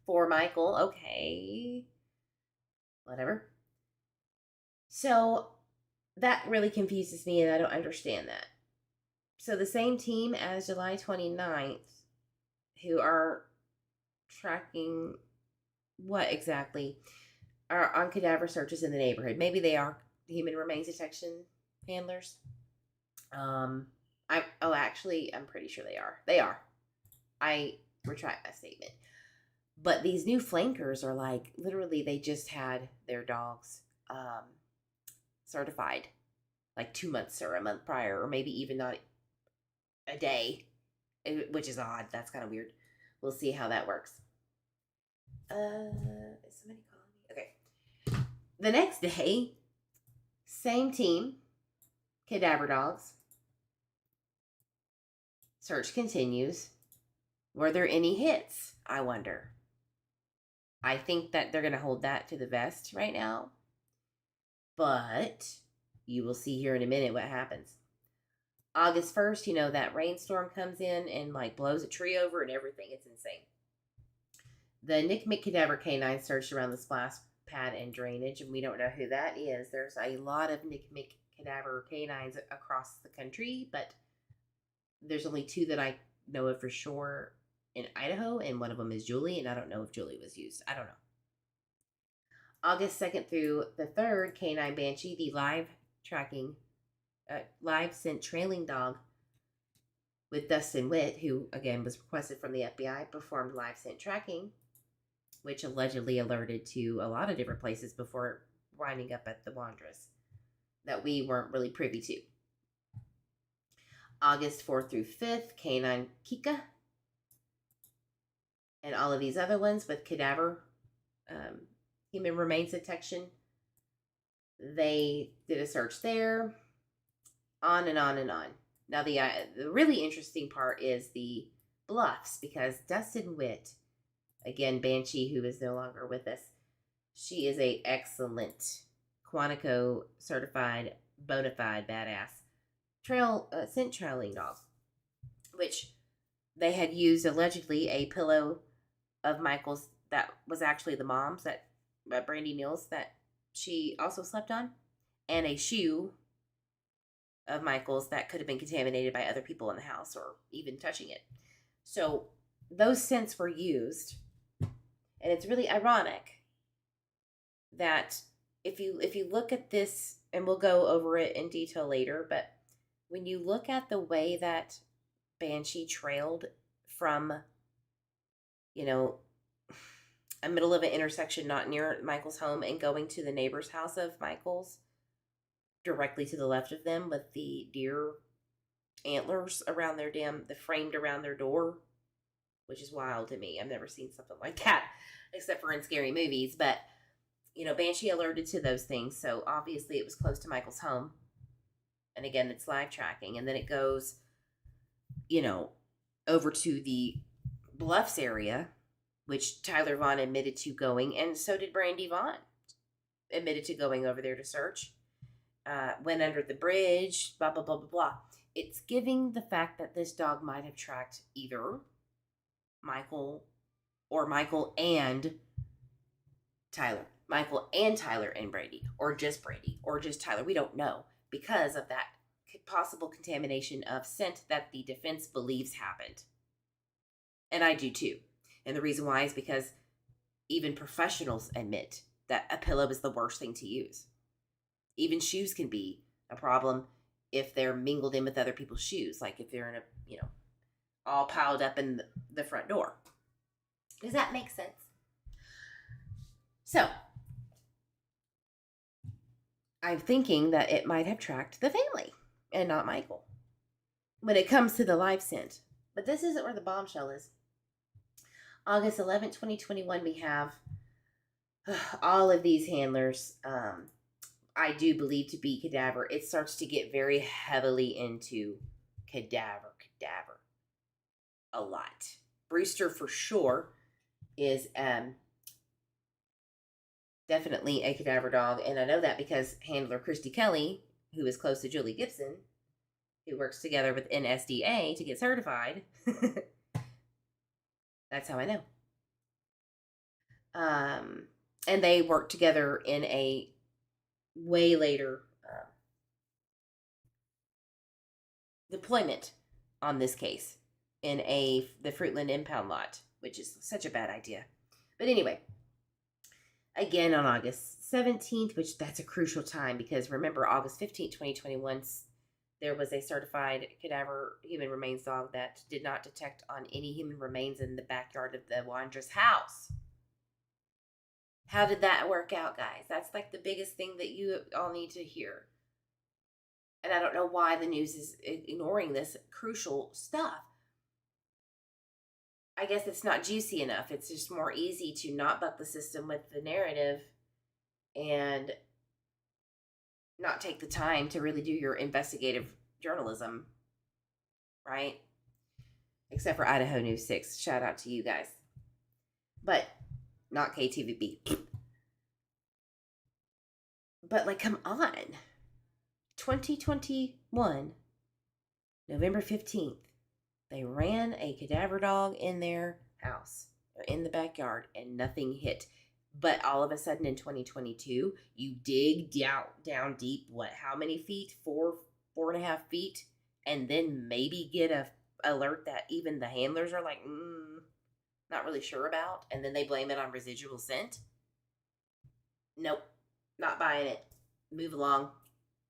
for Michael. Okay. Whatever. So that really confuses me and I don't understand that. So the same team as July 29th who are tracking what exactly are on cadaver searches in the neighborhood. Maybe they are human remains detection handlers. I'm pretty sure they are. They are. I retract that statement. But these new flankers are like, literally, they just had their dogs certified, like 2 months or a month prior, or maybe even not a day, which is odd. That's kind of weird. We'll see how that works. Is somebody calling me? Okay. The next day, same team, cadaver dogs. Search continues. Were there any hits? I wonder. I think that they're going to hold that to the vest right now. But you will see here in a minute what happens. August 1st, that rainstorm comes in and like blows a tree over and everything. It's insane. The Nick McCadaver canine searched around the splash pad and drainage, and we don't know who that is. There's a lot of Nick McCadaver canines across the country, but there's only 2 that I know of for sure in Idaho, and one of them is Julie, and I don't know if Julie was used. I don't know. August 2nd through the 3rd, Canine Banshee, the live scent trailing dog with Dustin Witt, who again was requested from the FBI, performed live scent tracking, which allegedly alerted to a lot of different places before winding up at the Wondras that we weren't really privy to. August 4th through 5th, Canine Kika, and all of these other ones with cadaver human remains detection. They did a search there, on and on and on. Now, the really interesting part is the bluffs, because Dustin Witt, again, Banshee, who is no longer with us, she is a excellent Quantico certified, bona fide badass scent trailing dog, which they had used allegedly a pillow of Michael's that was actually the mom's, that Brandy Mills, that she also slept on, and a shoe of Michael's that could have been contaminated by other people in the house or even touching it. So those scents were used, and it's really ironic that if you look at this, and we'll go over it in detail later, but when you look at the way that Banshee trailed from, a middle of an intersection not near Michael's home and going to the neighbor's house of Michael's, directly to the left of them with the deer antlers around framed around their door, which is wild to me. I've never seen something like that except for in scary movies. But, Banshee alerted to those things. So obviously it was close to Michael's home. And again, it's live tracking. And then it goes, over to the Bluffs area, which Tyler Vaughan admitted to going. And so did Brandy Vaughan. Admitted to going over there to search. Went under the bridge, blah, blah, blah, blah, blah. It's giving the fact that this dog might have tracked either Michael or Michael and Tyler. Michael and Tyler and Brady, or just Tyler. We don't know, because of that possible contamination of scent that the defense believes happened. And I do too. And the reason why is because even professionals admit that a pillow is the worst thing to use. Even shoes can be a problem if they're mingled in with other people's shoes, like if they're in all piled up in the front door. Does that make sense? So, I'm thinking that it might have tracked the family and not Michael when it comes to the live scent. But this isn't where the bombshell is. August 11th, 2021, we have all of these handlers, I do believe to be cadaver. It starts to get very heavily into cadaver. A lot. Brewster for sure is definitely a cadaver dog, and I know that because handler Christy Kelly, who is close to Julie Gibson, who works together with NSDA to get certified, that's how I know. And they work together in a way later deployment on this case in the Fruitland impound lot, which is such a bad idea. But anyway, again on August 17th, which that's a crucial time, because remember August 15th, 2021, there was a certified cadaver human remains dog that did not detect on any human remains in the backyard of the Wondras house. How did that work out, guys? That's like the biggest thing that you all need to hear. And I don't know why the news is ignoring this crucial stuff. I guess it's not juicy enough. It's just more easy to not buck the system with the narrative and not take the time to really do your investigative journalism, right? Except for Idaho News 6. Shout out to you guys. But not KTVB. But like, come on. 2021, November 15th, they ran a cadaver dog in their house or in the backyard and nothing hit. But all of a sudden in 2022, you dig down deep, how many feet? 4.5 feet, and then maybe get a alert that even the handlers are like, not really sure about, and then they blame it on residual scent. Nope, not buying it. Move along.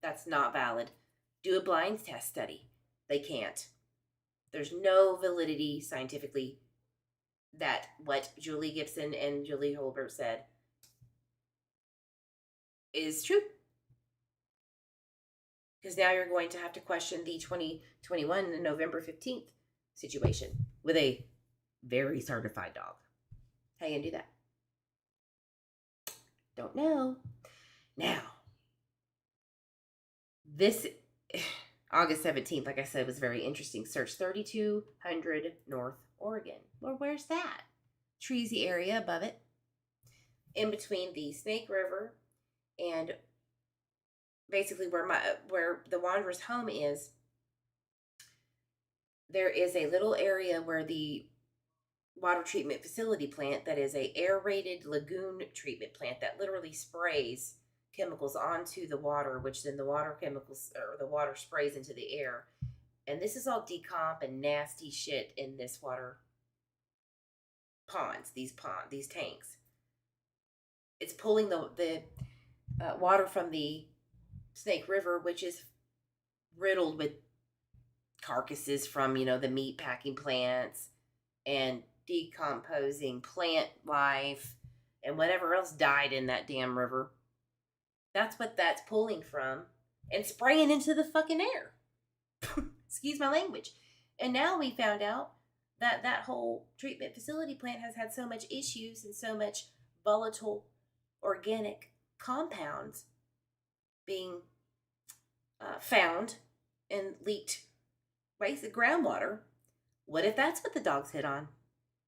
That's not valid. Do a blind test study. They can't. There's no validity scientifically that what Julie Gibson and Julie Holbert said is true. Because now you're going to have to question the 2021 November 15th situation with a very certified dog. How you gonna do that? Don't know. Now, this August 17th, like I said, was very interesting. Search 3200 North Oregon. Well, where's that? Treasy area above it. In between the Snake River and basically where the Wanderer's home is, there is a little area where the water treatment facility plant that is a aerated lagoon treatment plant that literally sprays chemicals onto the water, which then the water chemicals or the water sprays into the air. And this is all decomp and nasty shit in this water ponds, these tanks. It's pulling the water from the Snake River, which is riddled with carcasses from, the meat packing plants and decomposing plant life and whatever else died in that damn river. That's what that's pulling from and spraying into the fucking air. Excuse my language. And now we found out that that whole treatment facility plant has had so much issues and so much volatile organic compounds being found in leaked waste of groundwater. What if that's what the dogs hit on?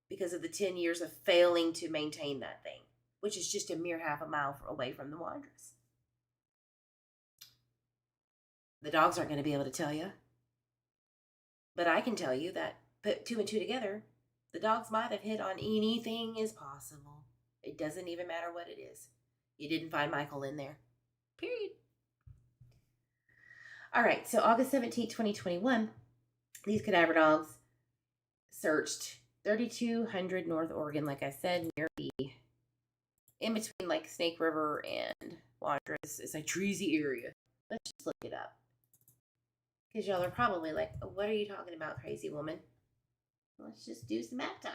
Because of the 10 years of failing to maintain that thing, which is just a mere half a mile away from the Wanderers. The dogs aren't going to be able to tell you. But I can tell you that, put two and two together, the dogs might have hit on anything is possible. It doesn't even matter what it is. You didn't find Michael in there. Period. All right, so August 17, 2021, these cadaver dogs searched 3200 North Oregon, like I said, near the, in between like Snake River and Wanderers. It's a treasy area. Let's just look it up. Because y'all are probably like, oh, what are you talking about, crazy woman? Let's just do some map time.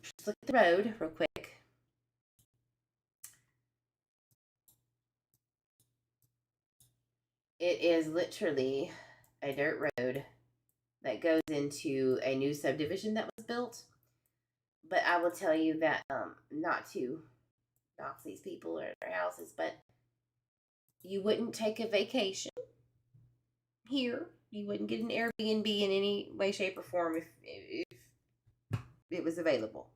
Just look at the road real quick. It is literally a dirt road that goes into a new subdivision that was built. But I will tell you that, not to knock these people or their houses, but you wouldn't take a vacation here. You wouldn't get an Airbnb in any way, shape, or form if it was available.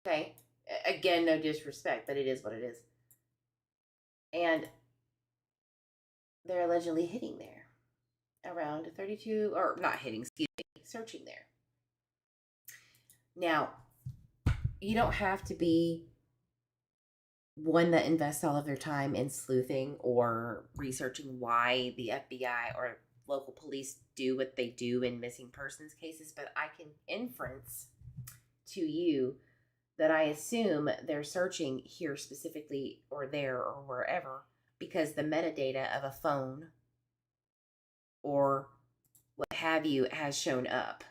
Okay? Again, no disrespect, but it is what it is. And they're allegedly hitting there around 32, or not hitting, excuse me, searching there. Now, you don't have to be one that invests all of their time in sleuthing or researching why the FBI or local police do what they do in missing persons cases, but I can inference to you that I assume they're searching here specifically or there or wherever because the metadata of a phone or what have you has shown up.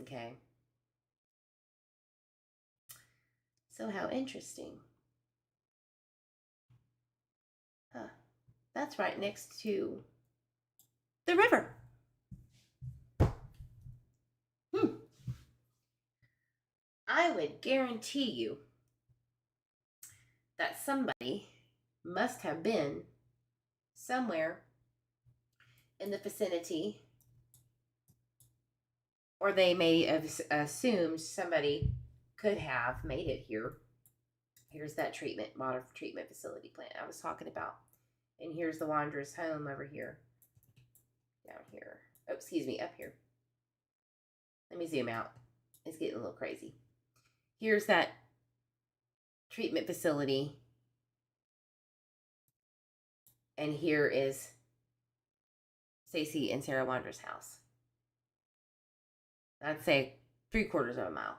Okay. So how interesting. Huh. That's right next to the river. I would guarantee you that somebody must have been somewhere in the vicinity, or they may have assumed somebody could have made it here. Here's that water treatment facility plant I was talking about. And here's the Wondра's home over here. Down here. Oh, excuse me, up here. Let me zoom out. It's getting a little crazy. Here's that treatment facility. And here is Stacey and Sarah Wondra's house. I'd say 3/4 of a mile.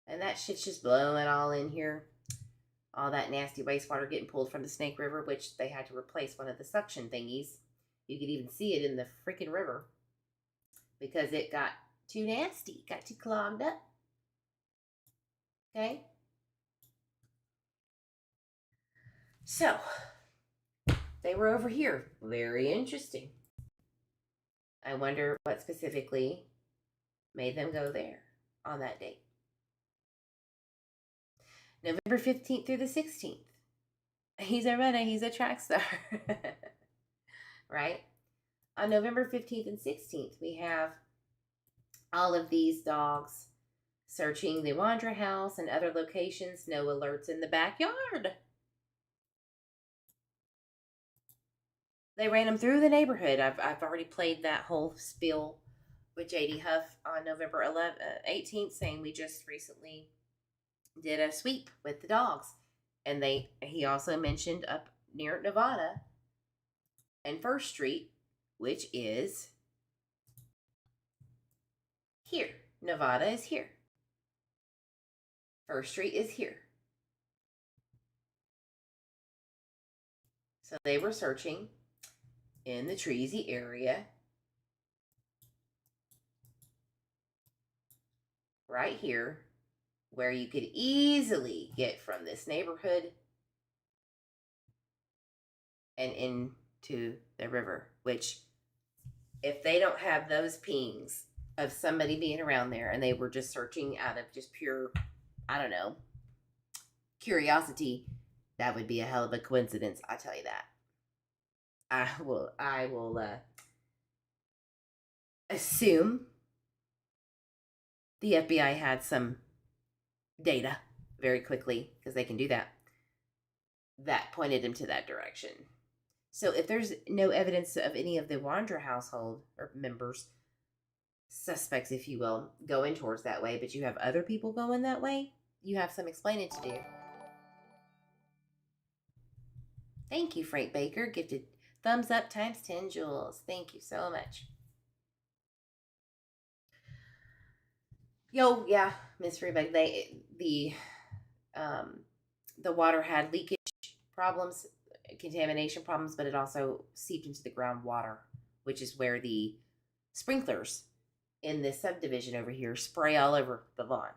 And that shit's just blowing all in here. All that nasty wastewater getting pulled from the Snake River, which they had to replace one of the suction thingies. You could even see it in the freaking river because it got too nasty, got too clogged up. Okay? So, they were over here. Very interesting. I wonder what specifically made them go there on that date. November 15th through the 16th. He's a runner. He's a track star. Right? On November 15th and 16th, we have all of these dogs searching the Wondra house and other locations. No alerts in the backyard. They ran them through the neighborhood. I've already played that whole spiel with J.D. Huff on November 18th, saying we just recently did a sweep with the dogs. And he also mentioned up near Nevada and 1st Street, which is here. Nevada is here. 1st Street is here. So they were searching in the Treasy area. Right here, where you could easily get from this neighborhood and into the river, which if they don't have those pings of somebody being around there and they were just searching out of just pure, I don't know, curiosity, that would be a hell of a coincidence, I tell you that. I will assume the FBI had some data very quickly, because they can do that, that pointed him to that direction. So if there's no evidence of any of the Wondra household or members, suspects, if you will, going towards that way, but you have other people going that way, you have some explaining to do. Thank you, Frank Baker. Gifted thumbs up times 10 jewels. Thank you so much. Yo, yeah, Miss Rebecca, the water had leakage problems, contamination problems, but it also seeped into the groundwater, which is where the sprinklers in this subdivision over here spray all over the lawn.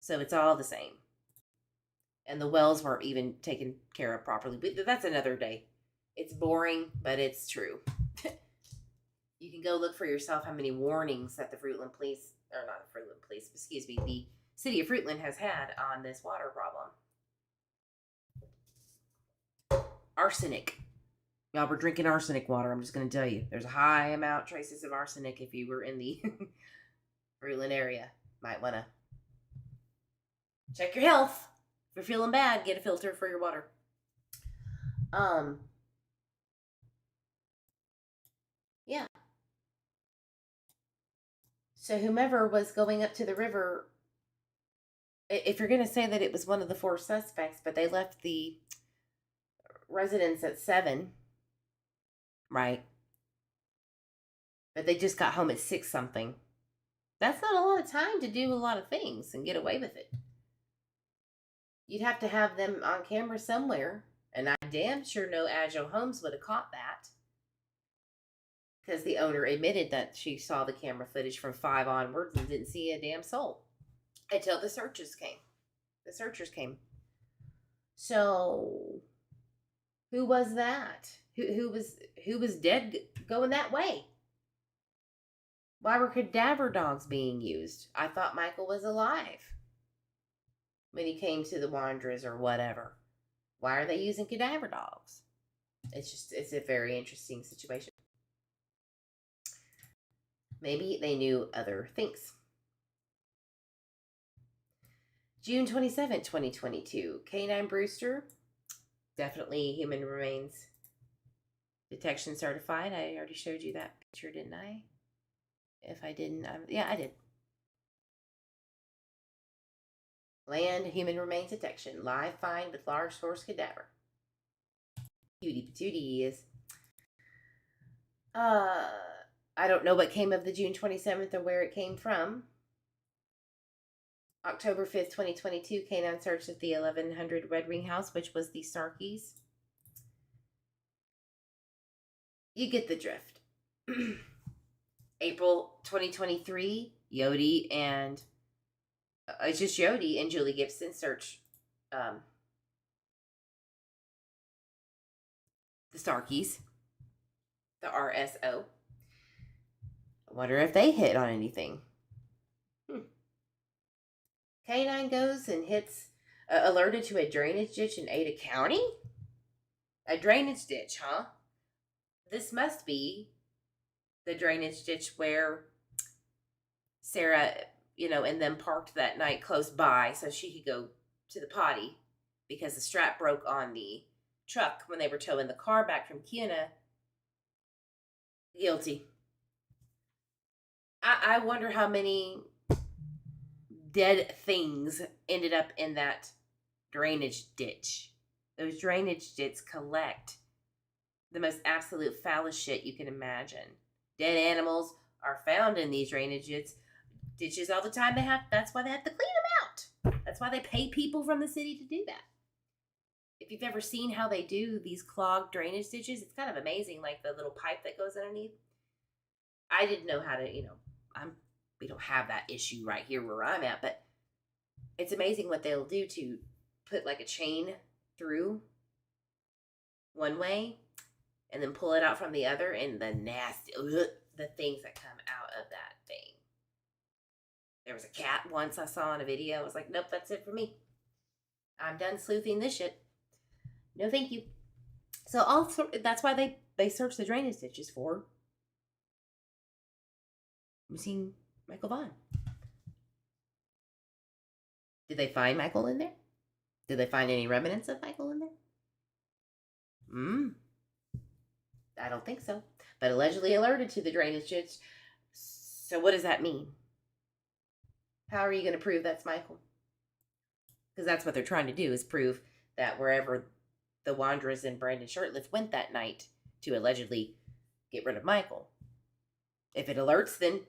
So it's all the same. And the wells weren't even taken care of properly. But that's another day. It's boring, but it's true. You can go look for yourself how many warnings that the Fruitland Police, or not the Fruitland Police, excuse me, the city of Fruitland has had on this water problem. Arsenic. Y'all were drinking arsenic water. I'm just going to tell you. There's a high amount, traces of arsenic if you were in the Fruitland area. Might want to check your health. If you're feeling bad, get a filter for your water. Yeah. So whomever was going up to the river, if you're going to say that it was one of the 4 suspects, but they left the residence at 7, right? But they just got home at 6 something. That's not a lot of time to do a lot of things and get away with it. You'd have to have them on camera somewhere. And I damn sure know Agile Holmes would have caught that. Because the owner admitted that she saw the camera footage from 5 onwards and didn't see a damn soul. Until the searchers came. The searchers came. So, who was that? Who was dead going that way? Why were cadaver dogs being used? I thought Michael was alive when he came to the Wondras or whatever. Why are they using cadaver dogs? It's a very interesting situation. Maybe they knew other things. June 27, 2022. Canine Brewster. Definitely human remains detection certified. I already showed you that picture, didn't I? If I didn't, yeah, I did. Land human remains detection. Live find with large source cadaver. Cutie patootie is. I don't know what came of the June 27th or where it came from. October 5th, 2022, canine search at the 1100 Red Wing House, which was the Starkeys. You get the drift. April 2023, Yodi and it's just Yodi and Julie Gibson search the Starkeys, the RSO. I wonder if they hit on anything. Canine goes and hits, alerted to a drainage ditch in Ada County? A drainage ditch, huh? This must be the drainage ditch where Sarah, and them parked that night close by so she could go to the potty because the strap broke on the truck when they were towing the car back from Kiona. Guilty. I wonder how many dead things ended up in that drainage ditch. Those drainage ditches collect the most absolute foulest shit you can imagine. Dead animals are found in these drainage ditches all the time. That's why they have to clean them out. That's why they pay people from the city to do that. If you've ever seen how they do these clogged drainage ditches, it's kind of amazing, like the little pipe that goes underneath. I didn't know how to, we don't have that issue right here where I'm at, but it's amazing what they'll do to put like a chain through one way and then pull it out from the other, and the nasty, the things that come out of that thing. There was a cat once I saw in a video. I was like, nope, that's it for me. I'm done sleuthing this shit. No, thank you. So that's why they search the drainage ditches for missing Michael Vaughan. Did they find Michael in there? Did they find any remnants of Michael in there? I don't think so. But allegedly alerted to the drainage ditch. So what does that mean? How are you going to prove that's Michael? Because that's what they're trying to do, is prove that wherever the Wondras and Brandon Shirtlift went that night to allegedly get rid of Michael. If it alerts, then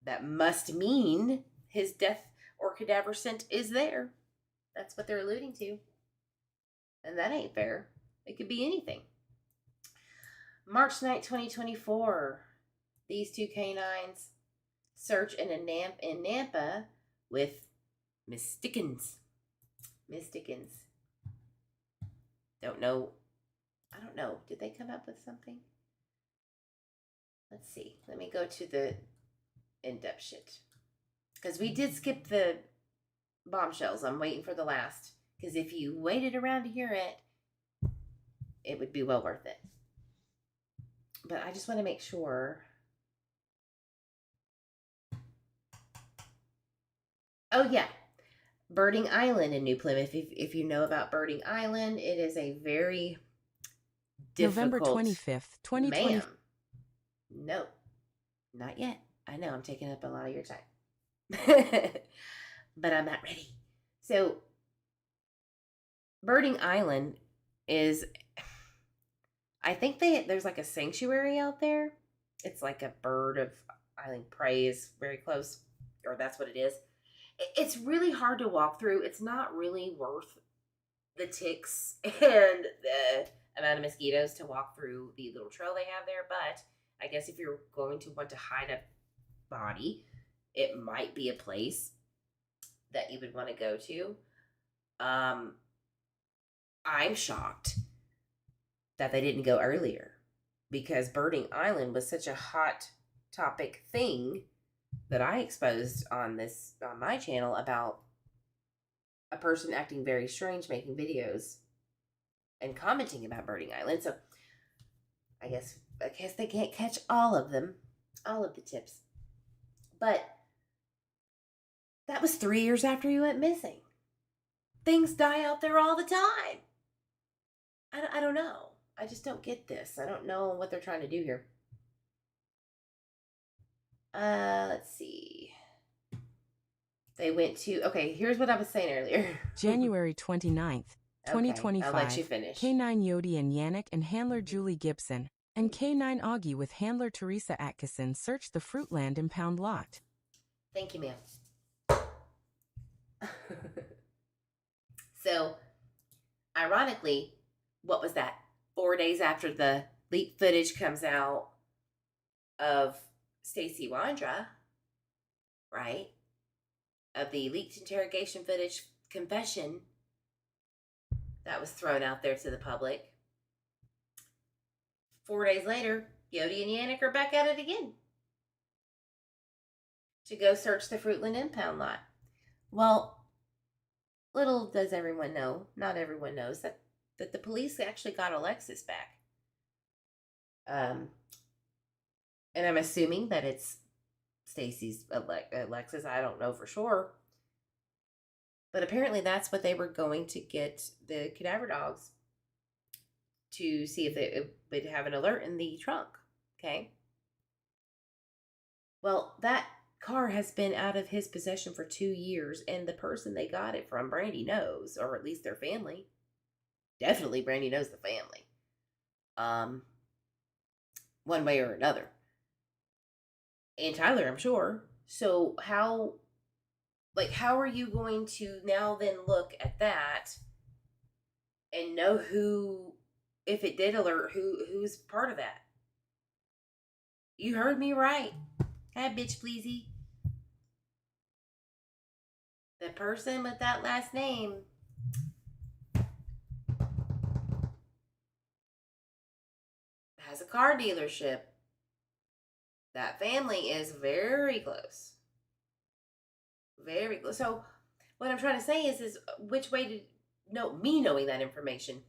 that must mean his death or cadaver scent is there. That's what they're alluding to. And that ain't fair. It could be anything. March 9th, 2024. These two canines search in Nampa with Miss Dickens. Miss Dickens. Don't know. I don't know. Did they come up with something? Let's see. Let me go to the in-depth shit. Because we did skip the bombshells. I'm waiting for the last. Because if you waited around to hear it, it would be well worth it. But I just want to make sure. Oh, yeah. Birding Island in New Plymouth. If you know about Birding Island, it is a very difficult... November 25th, 2020. Ma'am. No, not yet. I know I'm taking up a lot of your time. But I'm not ready. So, Birding Island is... I think there's like a sanctuary out there. It's like a bird of island prey is very close, or that's what it is. It's really hard to walk through. It's not really worth the ticks and the amount of mosquitoes to walk through the little trail they have there. But I guess if you're going to want to hide a body, it might be a place that you would want to go to. I'm shocked that they didn't go earlier because Birding Island was such a hot topic thing that I exposed on my channel about a person acting very strange, making videos and commenting about Birding Island. So I guess they can't catch all of them, all of the tips. But that was 3 years after he went missing. Things die out there all the time. I don't know. I just don't get this. I don't know what they're trying to do here. Let's see. They went to, okay, here's what I was saying earlier. January 29th, 2025. I'll let you finish. K9 Yodi and Yannick and handler Julie Gibson and K9 Augie with handler Teresa Atkinson searched the Fruitland impound lot. Thank you, ma'am. So, ironically, what was that? 4 days after the leaked footage comes out of Stacey Wondra, right? Of the leaked interrogation footage confession that was thrown out there to the public. 4 days later, Yodi and Yannick are back at it again to go search the Fruitland impound lot. Well, little does everyone know, not everyone knows, that the police actually got Alexis back. And I'm assuming that it's Stacey's Alexis. I don't know for sure. But apparently that's what they were going to get the cadaver dogs to see if it would have an alert in the trunk. Okay. Well, that car has been out of his possession for 2 years, and the person they got it from, Brandy, knows, or at least their family. Definitely Brandy knows the family. One way or another. And Tyler, I'm sure. So how are you going to now then look at that and know who, if it did alert, who's part of that? You heard me right. Hi, bitch, pleasey. The person with that last name has a car dealership. That family is very close. Very close. So what I'm trying to say is which way to know, me knowing that information,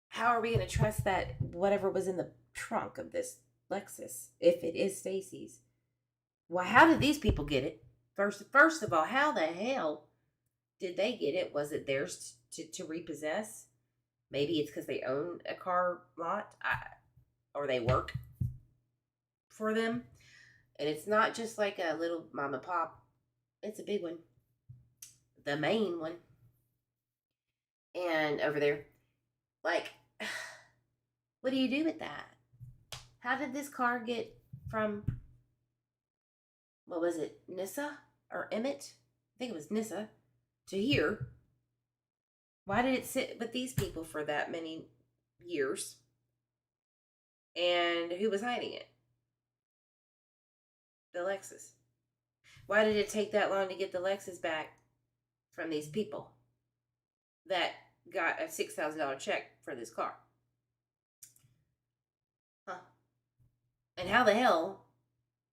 how are we going to trust that whatever was in the trunk of this Lexus, if it is Stacey's? Well, how did these people get it? First of all, how the hell did they get it? Was it theirs to repossess? Maybe it's because they own a car lot, or they work for them. And it's not just like a little mom and pop. It's a big one. The main one. And over there, like, what do you do with that? How did this car get from, what was it, Nissa or Emmett? I think it was Nissa, to here. Why did it sit with these people for that many years? And who was hiding it? The Lexus. Why did it take that long to get the Lexus back from these people that got a $6,000 check for this car? Huh. And how the hell,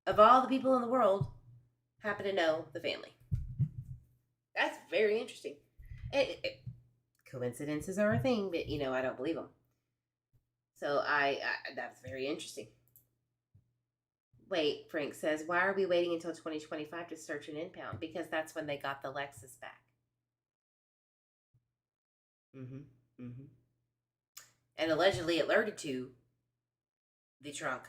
of all the people in the world, happen to know the family? That's very interesting. Coincidences are a thing, but, I don't believe them. So that's very interesting. Wait, Frank says, why are we waiting until 2025 to search an impound? Because that's when they got the Lexus back. And allegedly alerted to the trunk.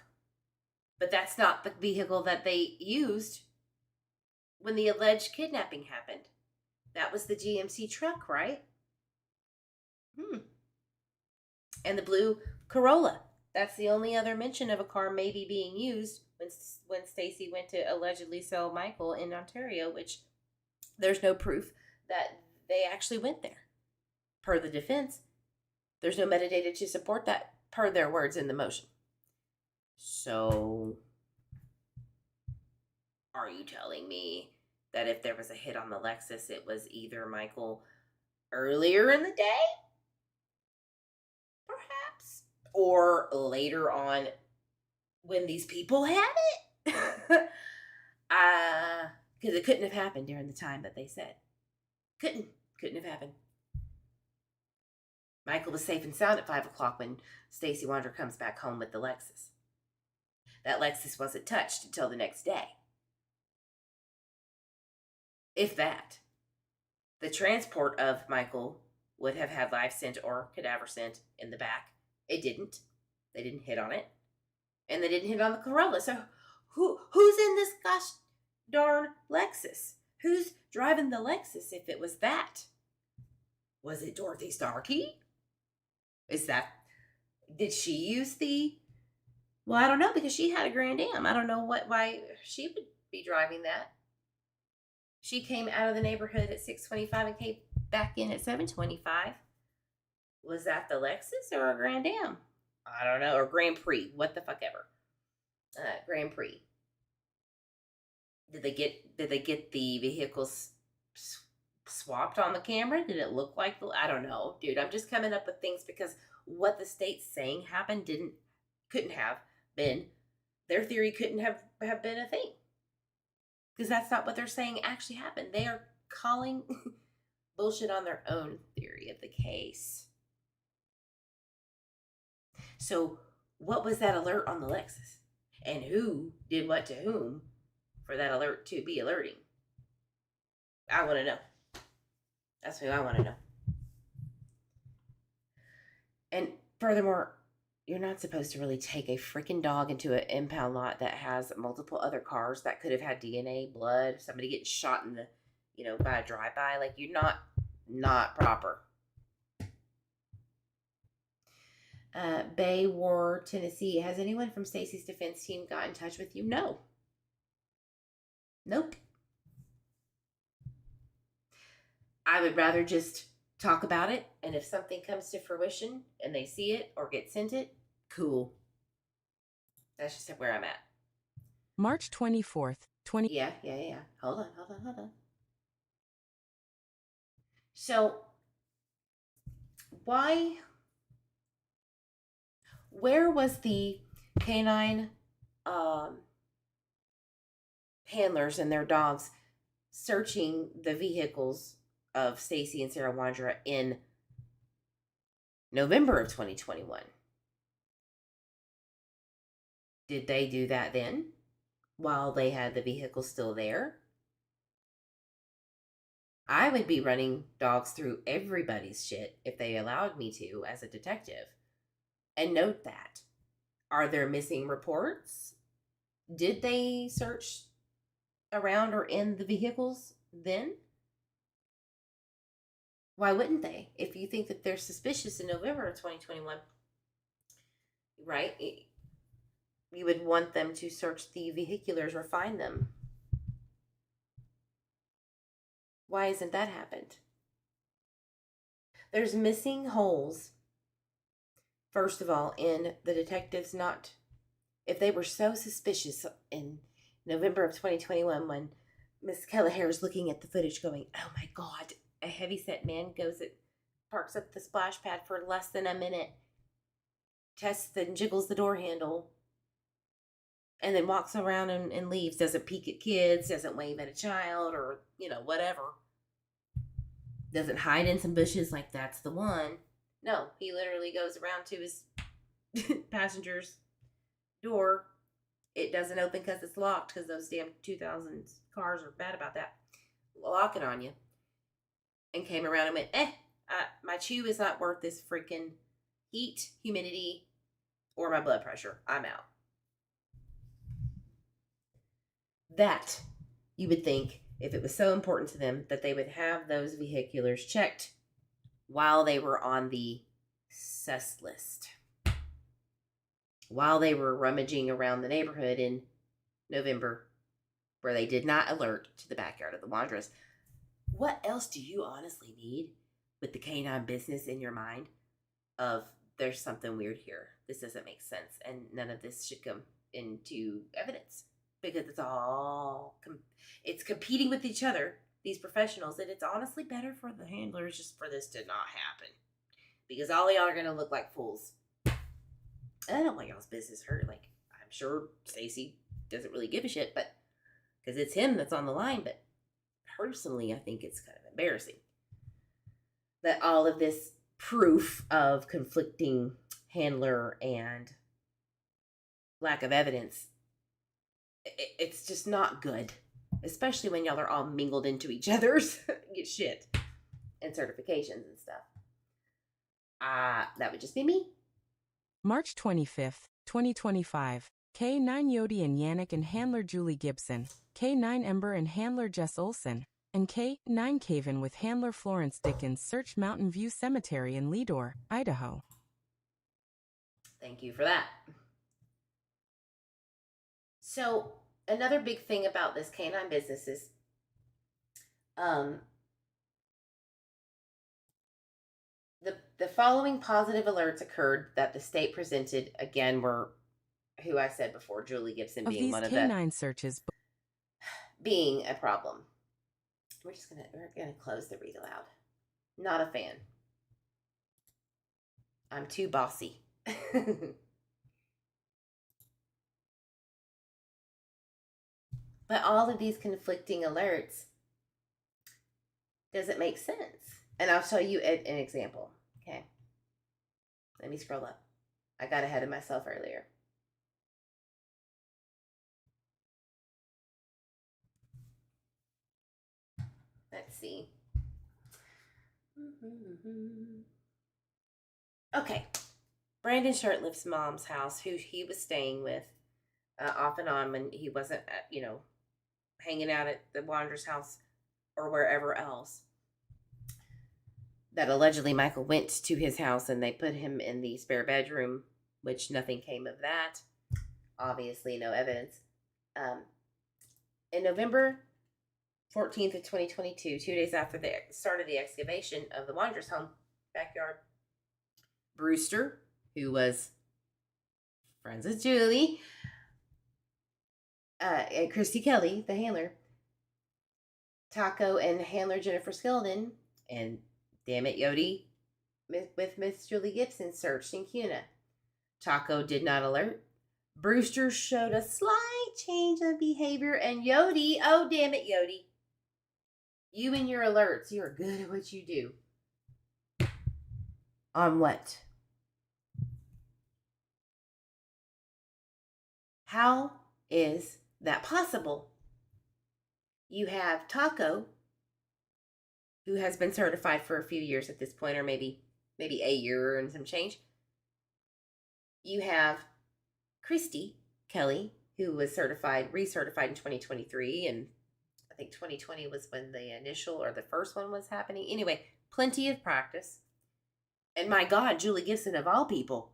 But that's not the vehicle that they used when the alleged kidnapping happened. That was the GMC truck, right? And the blue Corolla. That's the only other mention of a car maybe being used when Stacey went to allegedly sell Michael in Ontario, which there's no proof that they actually went there. Per the defense, there's no metadata to support that, per their words in the motion. So, are you telling me that if there was a hit on the Lexus, it was either Michael earlier in the day? Perhaps. Or later on when these people had it? Because it couldn't have happened during the time that they said. Couldn't have happened. Michael was safe and sound at 5 o'clock when Stacey Wondra comes back home with the Lexus. That Lexus wasn't touched until the next day. If that. The transport of Michael would have had live scent or cadaver scent in the back. It didn't. They didn't hit on it. And they didn't hit on the Corolla. So who's in this gosh darn Lexus? Who's driving the Lexus if it was that? Was it Dorothy Starkey? Did she use well, I don't know, because she had a Grand Am. I don't know why she would be driving that. She came out of the neighborhood at 6:25 and came back in at 7:25. Was that the Lexus or a Grand Am? I don't know. Or Grand Prix. What the fuck ever. Grand Prix. Did they get the vehicles swapped on the camera? Did it look like I don't know, dude. I'm just coming up with things because what the state's saying happened couldn't have been. Their theory couldn't have been a thing. Because that's not what they're saying actually happened. They are calling bullshit on their own theory of the case. So, what was that alert on the Lexus? And who did what to whom for that alert to be alerting? I want to know. That's who I want to know. And furthermore, you're not supposed to really take a freaking dog into an impound lot that has multiple other cars that could have had DNA, blood, somebody getting shot in the, by a drive-by. Like, you're not proper. Bay War, Tennessee. Has anyone from Stacey's defense team got in touch with you? No. Nope. I would rather just talk about it, and if something comes to fruition and they see it or get sent it, cool. That's just where I'm at. March 24th, Yeah. Hold on. So, where was the canine handlers and their dogs searching the vehicles of Stacey and Sarah Wondra in November of 2021? Did they do that then while they had the vehicle still there? I would be running dogs through everybody's shit if they allowed me to as a detective. And note that. Are there missing reports? Did they search around or in the vehicles then? Why wouldn't they? If you think that they're suspicious in November of 2021, right? You would want them to search the vehiculars or find them. Why hasn't that happened? There's missing holes. First of all, in the detectives if they were so suspicious in November of 2021 when Miss Kelleher is looking at the footage going, oh my God, a heavyset man parks up the splash pad for less than a minute, tests and jiggles the door handle, and then walks around and leaves, doesn't peek at kids, doesn't wave at a child or, whatever. Doesn't hide in some bushes like that's the one. No, he literally goes around to his passenger's door. It doesn't open because it's locked because those damn 2000s cars are bad about that. Lock it on you. And came around and went, my chew is not worth this freaking heat, humidity, or my blood pressure. I'm out. That, you would think, if it was so important to them, that they would have those vehiculars checked while they were on the sus list, while they were rummaging around the neighborhood in November, where they did not alert to the backyard of the Wondras. What else do you honestly need with the canine business in your mind of there's something weird here? This doesn't make sense, and none of this should come into evidence because it's all it's competing with each other, these professionals, and it's honestly better for the handlers just for this to not happen because all of y'all are going to look like fools. And I don't want y'all's business hurt. Like, I'm sure Stacey doesn't really give a shit, but because it's him that's on the line. But personally, I think it's kind of embarrassing that all of this proof of conflicting handler and lack of evidence, it's just not good, especially when y'all are all mingled into each other's shit and certifications and stuff. That would just be me. March 25th, 2025. K9 Yodi and Yannick and handler Julie Gibson, K9 Ember and handler Jess Olson, and K9 Caven with handler Florence Dickens search Mountain View Cemetery in Leadore, Idaho. Thank you for that. So, another big thing about this canine business is the following positive alerts occurred that the state presented, again, were who I said before, Julie Gibson being one of the canine searches being a problem. We're gonna close the read aloud. Not a fan. I'm too bossy. But all of these conflicting alerts doesn't make sense. And I'll show you an example. Okay. Let me scroll up. I got ahead of myself earlier. Let's see. Okay. Brandon Shirtlift's mom's house, who he was staying with off and on when he wasn't, hanging out at the Wanderer's house or wherever else. That allegedly Michael went to his house and they put him in the spare bedroom, which nothing came of that. Obviously, no evidence. In November 14th of 2022, 2 days after the start of the excavation of the Wanderer's home backyard, Brewster, who was friends with Julie, and Christy Kelly, the handler, Taco and handler Jennifer Skeldon, and damn it, Yodi, with Miss Julie Gibson, searched in Cuna. Taco did not alert. Brewster showed a slight change of behavior, and Yodi, oh damn it, Yodi, you and your alerts, you are good at what you do. On what? How is that possible? You have Taco, who has been certified for a few years at this point, or maybe a year and some change. You have Christy Kelly, who was recertified in 2023, and I think 2020 was when the initial or the first one was happening. Anyway, plenty of practice. And my God, Julie Gibson of all people.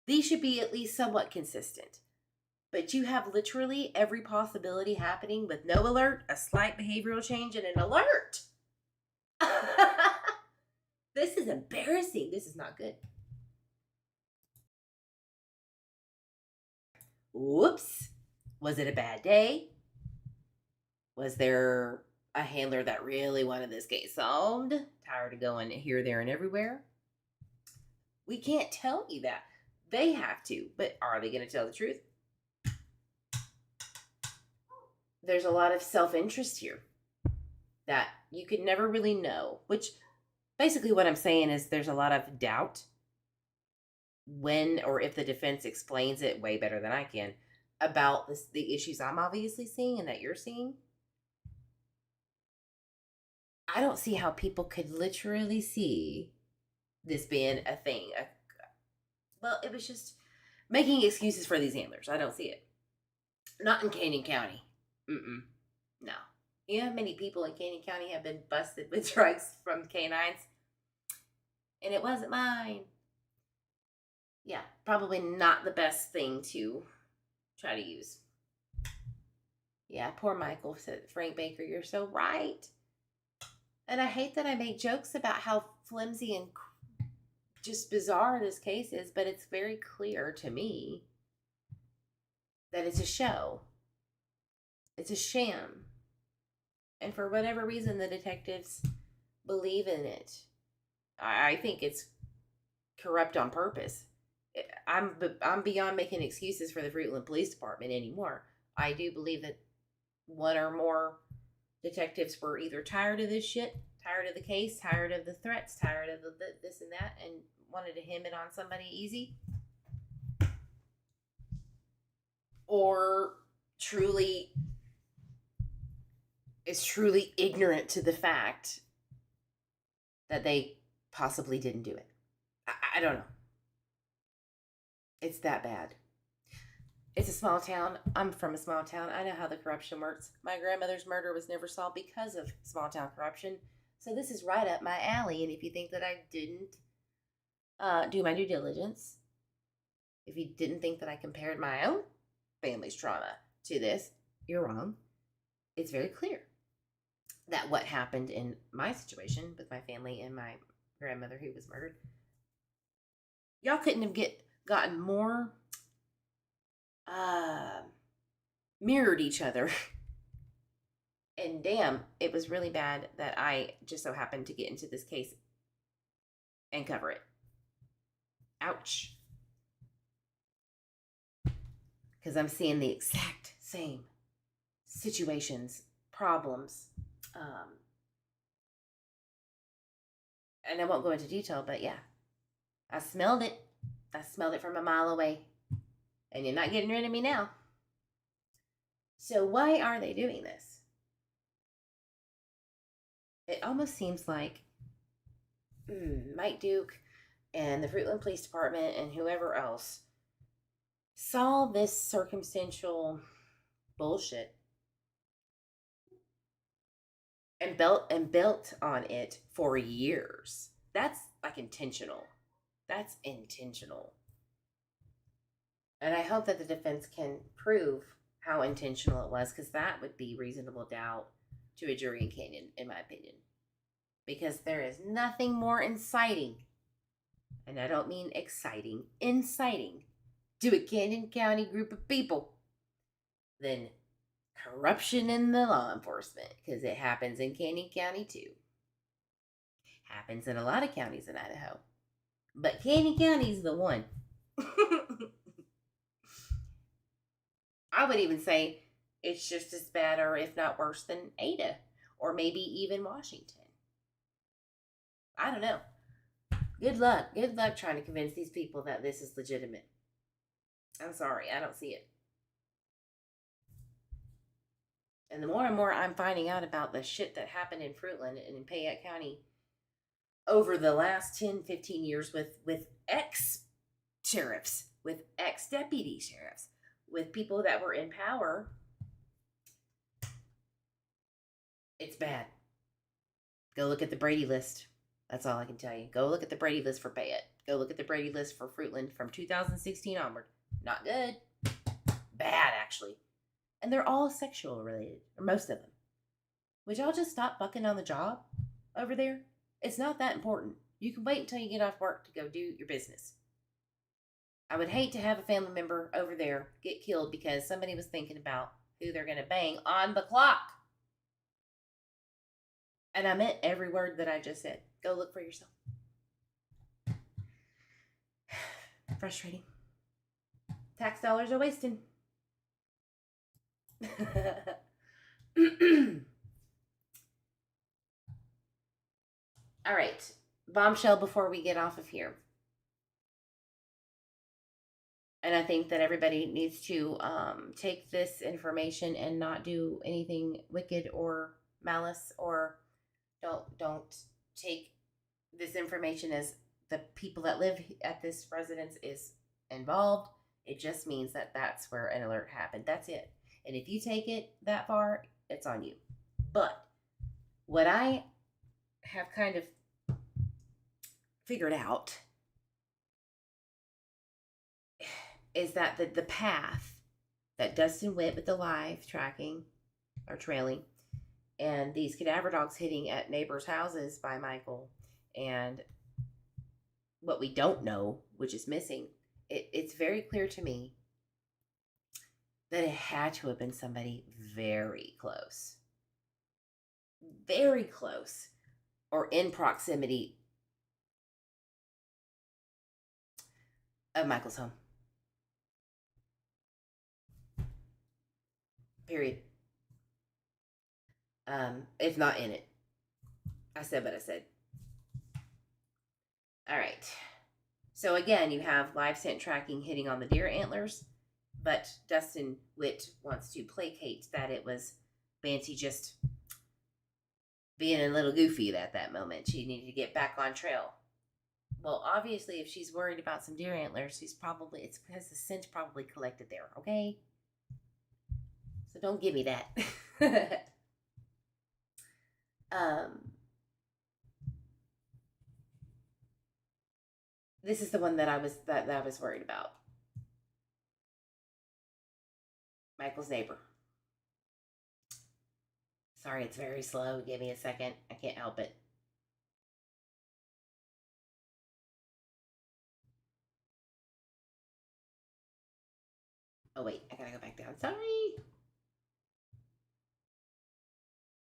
These should be at least somewhat consistent. But you have literally every possibility happening with no alert, a slight behavioral change, and an alert. This is embarrassing. This is not good. Whoops. Was it a bad day? Was there a handler that really wanted this case solved? Tired of going here, there, and everywhere? We can't tell you that. They have to, but are they going to tell the truth? There's a lot of self-interest here that you could never really know, which basically what I'm saying is there's a lot of doubt when or if the defense explains it way better than I can about the issues I'm obviously seeing and that you're seeing. I don't see how people could literally see this being a thing. Well, it was just making excuses for these handlers. I don't see it. Not in Canyon County. No. You know how many people in Canyon County have been busted with drugs from canines? and it wasn't mine. Yeah, probably not the best thing to try to use. Yeah, poor Michael, said Frank Baker. You're so right. And I hate that I make jokes about how flimsy and just bizarre this case is, but it's very clear to me that it's a show. It's a sham. And for whatever reason, the detectives believe in it. I think it's corrupt on purpose. I'm beyond making excuses for the Fruitland Police Department anymore. I do believe that one or more detectives were either tired of this shit, tired of the case, tired of the threats, tired of the this and that, and wanted to hem it on somebody easy, or is truly ignorant to the fact that they possibly didn't do it. I don't know. It's that bad. It's a small town. I'm from a small town. I know how the corruption works. My grandmother's murder was never solved because of small town corruption. So this is right up my alley. And if you think that I didn't do my due diligence, if you didn't think that I compared my own family's trauma to this, you're wrong. It's very clear that what happened in my situation with my family and my grandmother who was murdered, y'all couldn't have gotten more mirrored each other. And damn, it was really bad that I just so happened to get into this case and cover it. Ouch. Because I'm seeing the exact same situations, problems, and I won't go into detail, but yeah, I smelled it. I smelled it from a mile away. And you're not getting rid of me now. So why are they doing this? It almost seems like Mike Duke and the Fruitland Police Department and whoever else saw this circumstantial bullshit and built on it for years. That's like intentional. That's intentional. And I hope that the defense can prove how intentional it was, because that would be reasonable doubt to a jury in Canyon, in my opinion. Because there is nothing more inciting, and I don't mean exciting, inciting to a Canyon County group of people than corruption in the law enforcement, because it happens in Canyon County too. Happens in a lot of counties in Idaho. But Canyon County is the one. I would even say it's just as bad, or if not worse, than Ada, or maybe even Washington. I don't know. Good luck. Good luck trying to convince these people that this is legitimate. I'm sorry, I don't see it. And the more and more I'm finding out about the shit that happened in Fruitland and in Payette County over the last 10, 15 years with ex-sheriffs, with ex-deputy sheriffs, with people that were in power, it's bad. Go look at the Brady list. That's all I can tell you. Go look at the Brady list for Payette. Go look at the Brady list for Fruitland from 2016 onward. Not good. Bad, actually. And they're all sexual related, or most of them. Would y'all just stop fucking on the job over there? It's not that important. You can wait until you get off work to go do your business. I would hate to have a family member over there get killed because somebody was thinking about who they're going to bang on the clock. And I meant every word that I just said. Go look for yourself. Frustrating. Tax dollars are wasting. All right. Bombshell before we get off of here. And I think that everybody needs to take this information and not do anything wicked or malice, or don't take this information as the people that live at this residence is involved. It just means that that's where an alert happened. That's it. And if you take it that far, it's on you. But what I have kind of figured out is that the path that Dustin went with the live tracking or trailing, and these cadaver dogs hitting at neighbors' houses by Michael, and what we don't know, which is missing, it's very clear to me that it had to have been somebody very close, or in proximity of Michael's home. Period. If not in it. I said what I said. All right. So again, you have live scent tracking hitting on the deer antlers, but Dustin Witt wants to placate that it was Banshee just being a little goofy at that moment. She needed to get back on trail. Well, obviously, if she's worried about some deer antlers, it's because the scent probably collected there, okay? So don't give me that. This is the one that I was worried about. Michael's neighbor. Sorry, it's very slow. Give me a second. I can't help it. Oh, wait. I gotta go back down. Sorry.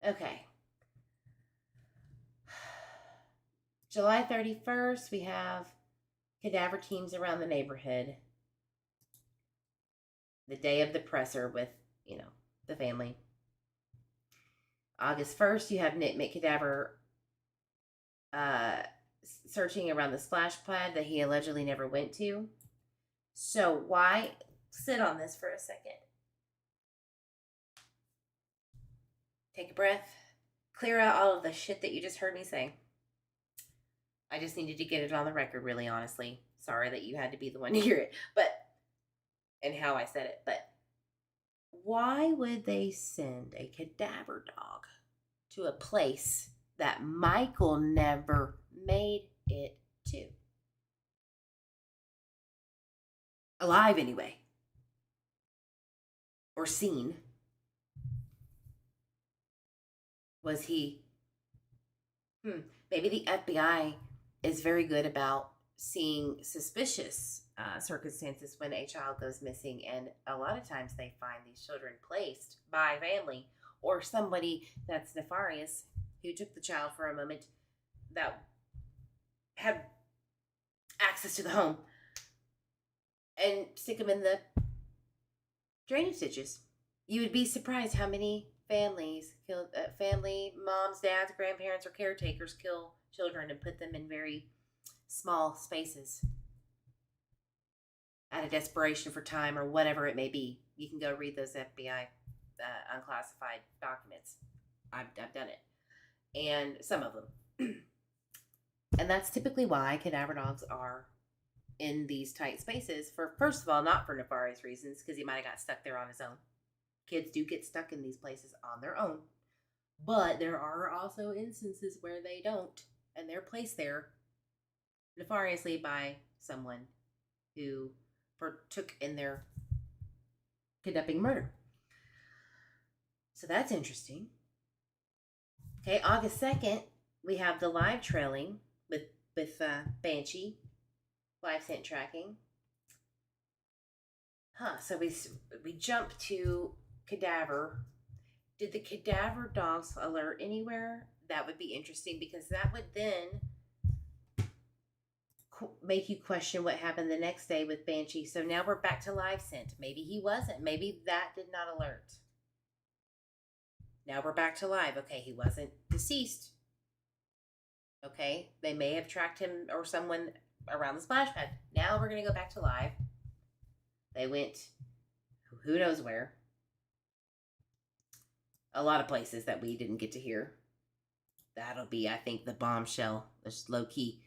Okay. July 31st, we have cadaver teams around the neighborhood. The day of the presser with, the family. August 1st, you have Nitmit Cadaver searching around the splash pad that he allegedly never went to. So why sit on this for a second? Take a breath. Clear out all of the shit that you just heard me say. I just needed to get it on the record, really, honestly. Sorry that you had to be the one to hear it, and how I said it, but why would they send a cadaver dog to a place that Michael never made it to? Alive, anyway. Or seen. Was he? Maybe the FBI is very good about seeing suspicious circumstances when a child goes missing, and a lot of times they find these children placed by family or somebody that's nefarious who took the child for a moment that had access to the home and stick them in the drainage ditches. You would be surprised how many families kill, family, moms, dads, grandparents, or caretakers kill children and put them in very small spaces out of desperation for time or whatever it may be. You can go read those FBI unclassified documents. I've done it. And some of them. And that's typically why cadaver dogs are in these tight spaces for, first of all, not for nefarious reasons, because he might have got stuck there on his own. Kids do get stuck in these places on their own. But there are also instances where they don't, and they're placed there nefariously by someone who partook in their kidnapping murder. So that's interesting. Okay, August 2nd, we have the live trailing with Banshee, live scent tracking. So we jump to cadaver. Did the cadaver dogs alert anywhere? That would be interesting, because that would then make you question what happened the next day with Banshee. So now we're back to live scent. Maybe he wasn't. Maybe that did not alert. Now we're back to live. Okay, he wasn't deceased. Okay, they may have tracked him or someone around the splash pad. Now we're going to go back to live. They went who knows where. A lot of places that we didn't get to hear. That'll be, I think, the bombshell. It's low key.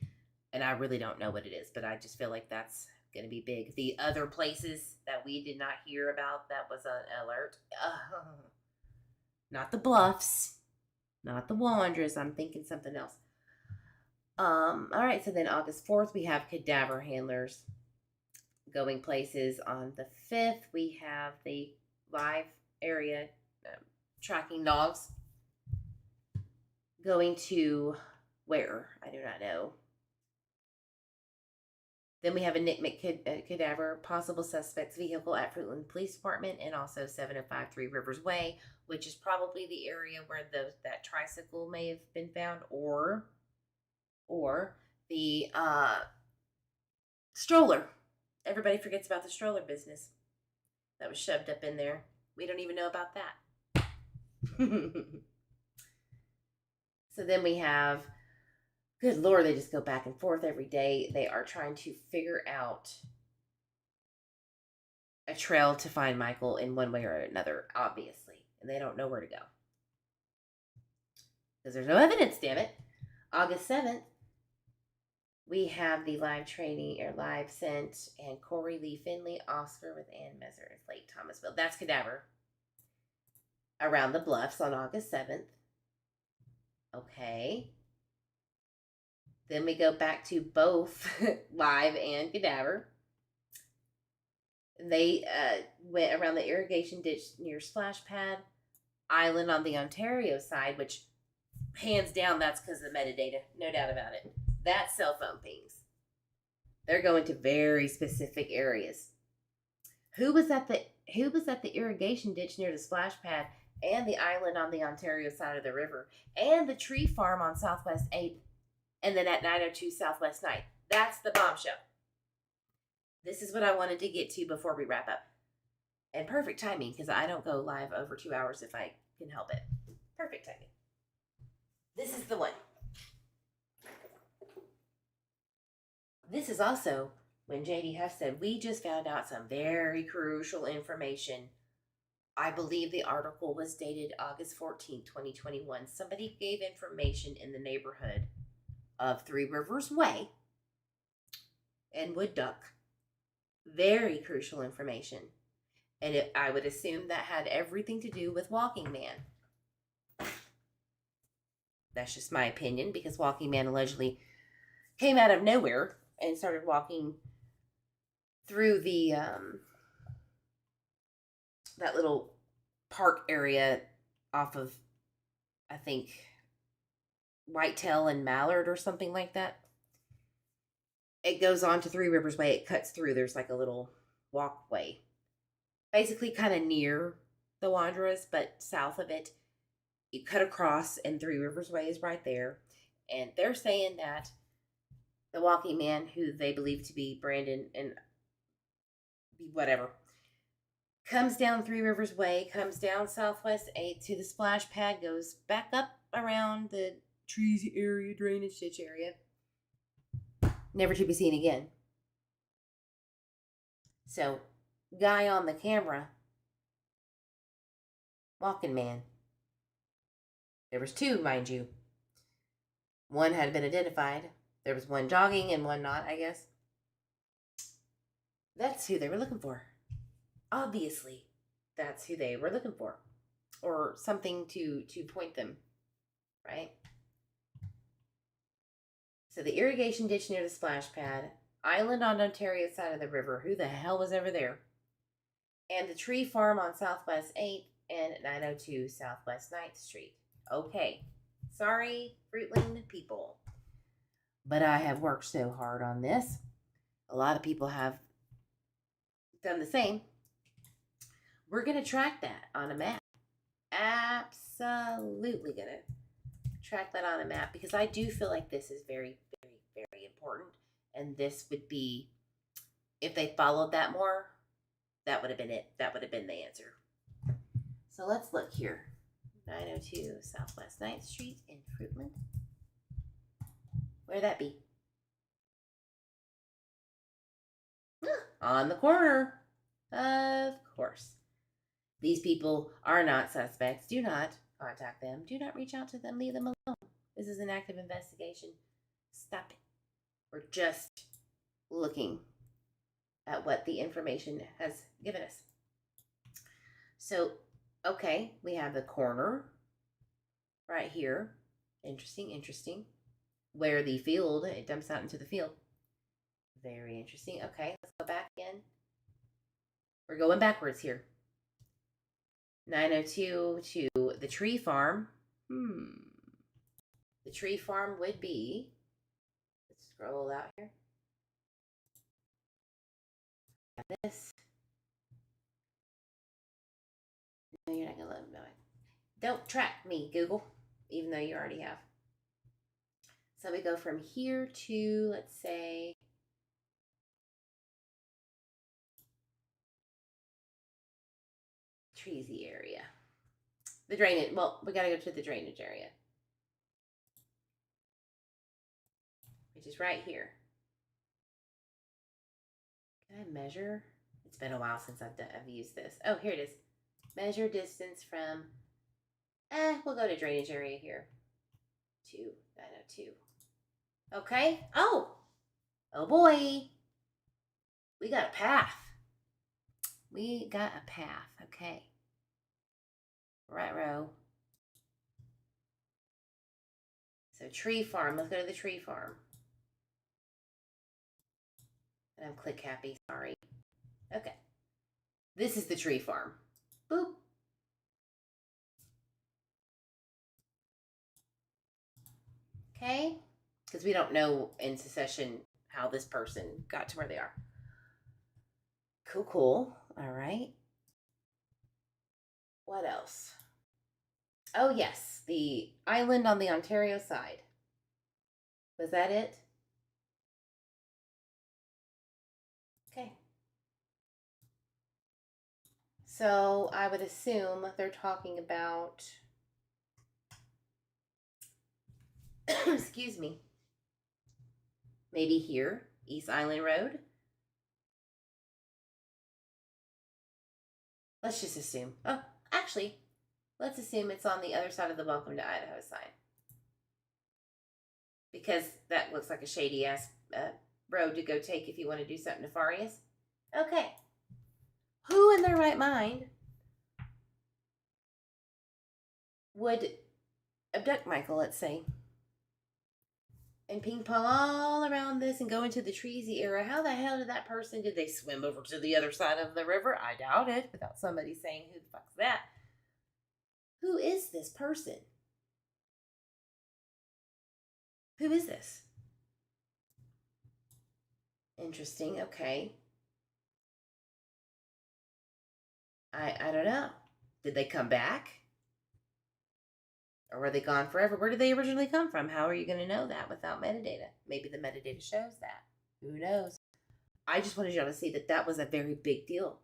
And I really don't know what it is, but I just feel like that's going to be big. The other places that we did not hear about, that was an alert. Not the Bluffs. Not the Wondras. I'm thinking something else. All right, so then August 4th, we have cadaver handlers going places. On the 5th, we have the live area tracking dogs going to where? I do not know. Then we have a NCMEC cadaver, possible suspect's vehicle at Fruitland Police Department, and also 705 Three Rivers Way, which is probably the area where that tricycle may have been found, or the stroller. Everybody forgets about the stroller business that was shoved up in there. We don't even know about that. So then we have, good Lord, they just go back and forth every day. They are trying to figure out a trail to find Michael in one way or another, obviously. And they don't know where to go. Because there's no evidence, damn it. August 7th, we have the live training or live sent and Corey Lee Finley, Oscar with Ann Messer as Lake Thomasville. That's cadaver. Around the Bluffs on August 7th. Okay. Then we go back to both live and cadaver. They went around the irrigation ditch near Splash Pad Island on the Ontario side, which hands down that's because of the metadata, no doubt about it. That's cell phone pings. They're going to very specific areas. Who was at the irrigation ditch near the Splash Pad and the island on the Ontario side of the river and the tree farm on Southwest 8th and then at 902 Southwest 9th? That's the bombshell. This is what I wanted to get to before we wrap up. And perfect timing, because I don't go live over 2 hours if I can help it. Perfect timing. This is the one. This is also when JD Huff said, we just found out some very crucial information. I believe the article was dated August 14th, 2021. Somebody gave information in the neighborhood of Three Rivers Way and Wood Duck. Very crucial information. And I would assume that had everything to do with Walking Man. That's just my opinion, because Walking Man allegedly came out of nowhere and started walking through the that little park area off of, I think, Whitetail and Mallard or something like that. It goes on to Three Rivers Way. It cuts through. There's like a little walkway, basically kind of near the Wondras, but south of it. You cut across, and Three Rivers Way is right there. And they're saying that the Walking Man, who they believe to be Brandon and whatever, comes down Three Rivers Way, comes down Southwest 8 to the Splash Pad, goes back up around the trees area, drainage ditch area, never to be seen again. So, guy on the camera, Walking Man. There was two, mind you. One had been identified. There was one jogging and one not, I guess. That's who they were looking for. Obviously, that's who they were looking for. Or something to point them, right? So the irrigation ditch near the Splash Pad, island on Ontario side of the river, who the hell was ever there? And the tree farm on Southwest 8th and 902 Southwest 9th Street. Okay, sorry, Fruitland people, but I have worked so hard on this. A lot of people have done the same. We're going to track that on a map. Absolutely going to track that on a map, because I do feel like this is very, very, very important. And this would be, if they followed that more, that would have been it. That would have been the answer. So let's look here. 902 Southwest 9th Street in Fruitland. Where'd that be? On the corner. Of course. These people are not suspects. Do not contact them. Do not reach out to them. Leave them alone. This is an active investigation. Stop it. We're just looking at what the information has given us. So, okay, we have the corner right here. Interesting. where the field, it dumps out into the field. Very interesting. Okay, let's go back again. We're going backwards here. 902 to the tree farm. The tree farm would be, let's scroll out here. This. No, you're not going to let them know it. Don't track me, Google, even though you already have. So we go from here to, let's say, Treasy area. The drainage, well, we got to go to the drainage area, which is right here. Can I measure? It's been a while since I've used this. Oh, here it is. Measure distance from, we'll go to drainage area here. 902. Okay. Oh boy. We got a path. Okay. Right row. So tree farm. Let's go to the tree farm. And I'm click happy. Sorry. Okay. This is the tree farm. Boop. Okay. Because we don't know in succession how this person got to where they are. Cool. All right. What else? Oh, yes. The island on the Ontario side. Was that it? Okay. So I would assume they're talking about, excuse me, maybe here, East Island Road. Let's just assume. Oh, actually, let's assume it's on the other side of the Welcome to Idaho sign. Because that looks like a shady-ass road to go take if you want to do something nefarious. Okay. Who in their right mind would abduct Michael, let's say, and ping pong all around this and go into the Treasy area? How the hell did they swim over to the other side of the river? I doubt it, without somebody saying, who the fuck's that? Who is this person? Who is this? Interesting, okay. I don't know. Did they come back? Or were they gone forever? Where did they originally come from? How are you going to know that without metadata? Maybe the metadata shows that. Who knows? I just wanted y'all to see that was a very big deal.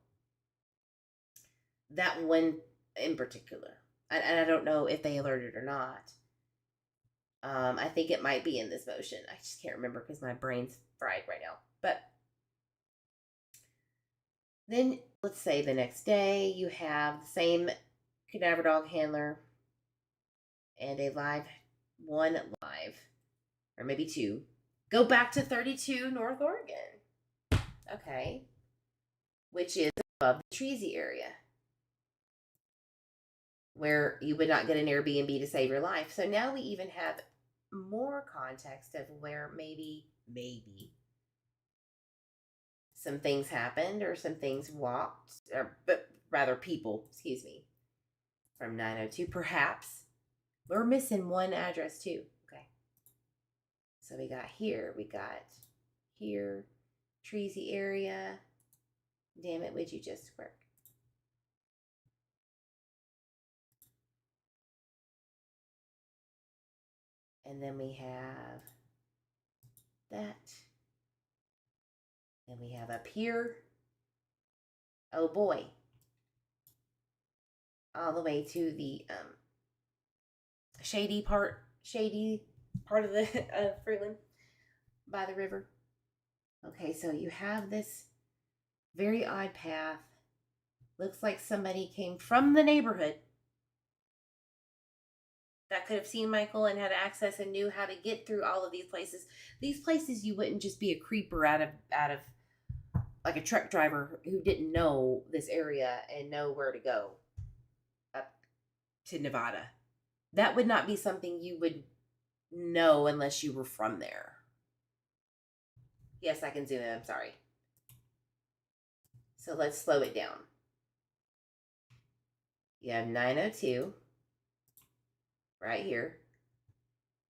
That one in particular. And I don't know if they alerted or not. I think it might be in this motion. I just can't remember because my brain's fried right now. But then, let's say the next day, you have the same cadaver dog handler and one live, or maybe two. Go back to 32 North Oregon. Okay. Which is above the Treasy area, where you would not get an Airbnb to save your life. So now we even have more context of where maybe some things happened or some things walked, but rather people, from 902. Perhaps we're missing one address too. Okay. So we got here, Treasy area. Damn it, would you just work? And then we have that. Then we have up here. Oh boy. All the way to the shady part of the Fruitland by the river. Okay, so you have this very odd path. Looks like somebody came from the neighborhood that could have seen Michael and had access and knew how to get through all of these places. These places you wouldn't just be a creeper out of like a truck driver who didn't know this area and know where to go up to Nevada. That would not be something you would know unless you were from there. Yes, I can zoom in. I'm sorry. So let's slow it down. You have 902 right here.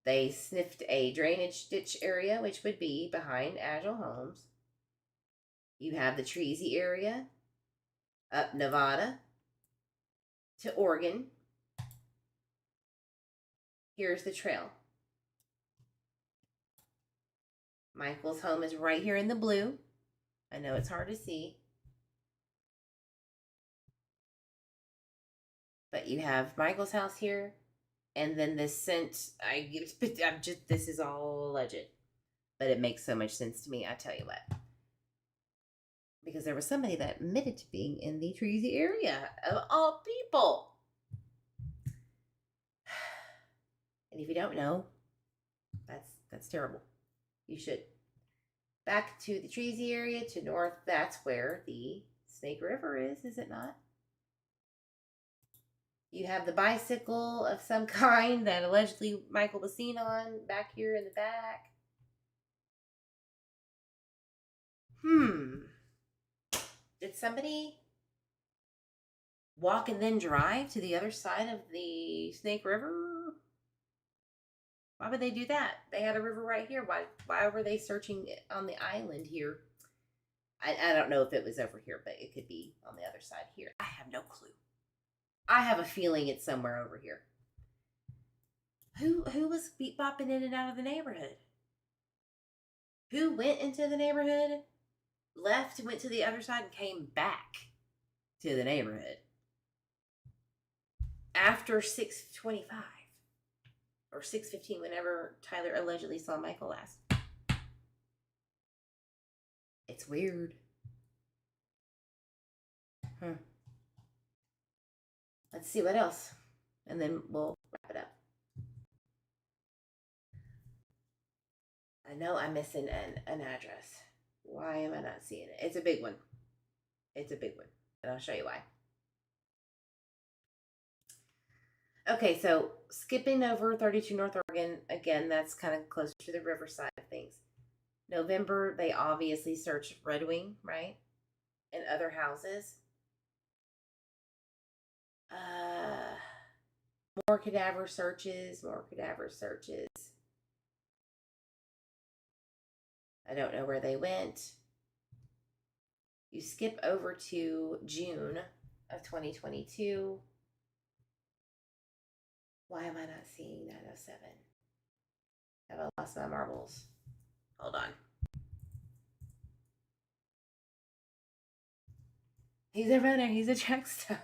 They sniffed a drainage ditch area, which would be behind Agile Homes. You have the Treasy area, up Nevada to Oregon. Here's the trail. Michael's home is right here in the blue. I know it's hard to see. But you have Michael's house here. And then this scent, this is all alleged. But it makes so much sense to me, I tell you what. Because there was somebody that admitted to being in the Treasy area, of all people. And if you don't know, that's terrible. You should. Back to the Treasy area to north, that's where the Snake River is it not? You have the bicycle of some kind that allegedly Michael was seen on back here in the back. Did somebody walk and then drive to the other side of the Snake River? Why would they do that? They had a river right here. Why were they searching on the island here? I don't know if it was over here, but it could be on the other side here. I have no clue. I have a feeling it's somewhere over here. Who was beat bopping in and out of the neighborhood? Who went into the neighborhood, left, went to the other side, and came back to the neighborhood after 6:25 or 6:15, whenever Tyler allegedly saw Michael last? It's weird. Let's see what else, and then we'll wrap it up. I know I'm missing an address. Why am I not seeing it? It's a big one. It's a big one, and I'll show you why. Okay, so skipping over 32 North Oregon, again, that's kind of closer to the riverside of things. November, they obviously searched Red Wing, right? And other houses. More cadaver searches. I don't know where they went. You skip over to June of 2022. Why am I not seeing 907? Have I lost my marbles? Hold on. He's a runner. He's a track star.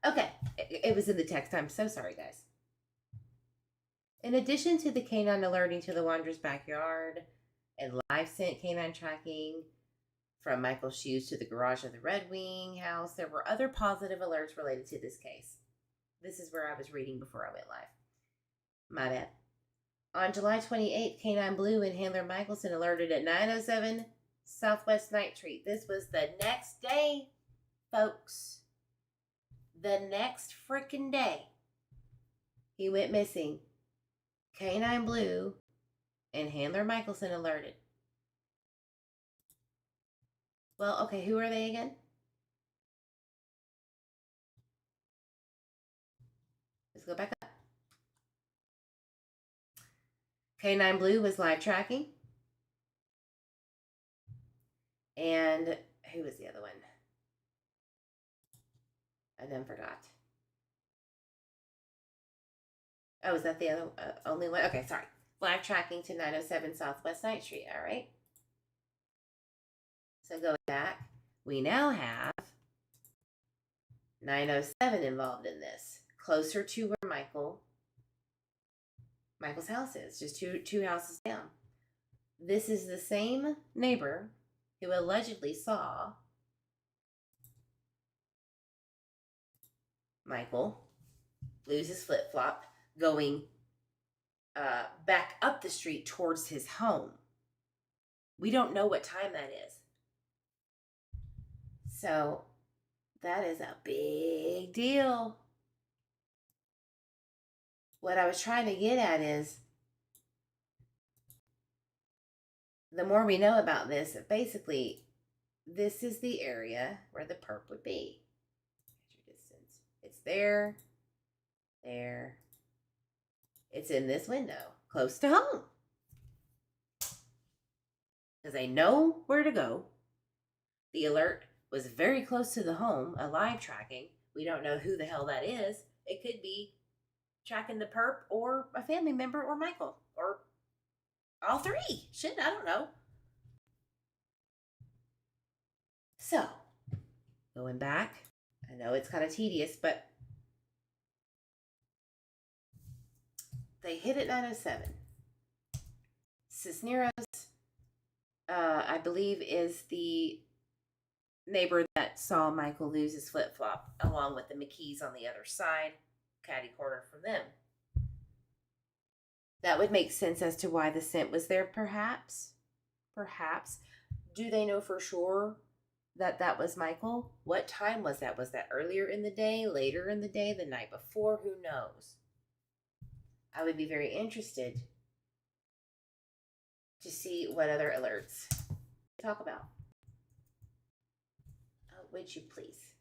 Okay. It was in the text. I'm so sorry, guys. In addition to the canine alerting to the Wondra's backyard and live scent canine tracking from Michael's shoes to the garage of the Red Wing house, there were other positive alerts related to this case. This is where I was reading before I went live. My bad. On July 28th, Canine Blue and Handler Michelson alerted at 907 Southwest Night Street. This was the next day, folks. The next freaking day. He went missing. Canine Blue and Handler Michelson alerted. Well, okay, who are they again? Let's go back up. Canine Blue was live tracking. And who was the other one? I then forgot. Oh, is that the other only one? Okay, sorry. Live tracking to 907 Southwest Night Street. All right. So going back, we now have 907 involved in this, closer to where Michael's house is, just two houses down. This is the same neighbor who allegedly saw Michael lose his flip-flop going back up the street towards his home. We don't know what time that is. So that is a big deal. what I was trying to get at is, the more we know about this, basically, this is the area where the perp would be. Measure distance. It's there. It's in this window, close to home. Because they know where to go. The alert was very close to the home, a live tracking. We don't know who the hell that is. It could be tracking the perp or a family member or Michael or all three. Shit, I don't know. So, going back, I know it's kind of tedious, but they hit at 9:07. Cisneros, I believe, is the neighbor that saw Michael lose his flip-flop, along with the McKees on the other side, catty corner from them. That would make sense as to why the scent was there, perhaps. Perhaps. Do they know for sure that that was Michael? What time was that? Was that earlier in the day, later in the day, the night before? Who knows? I would be very interested to see what other alerts to talk about. Oh, would you please?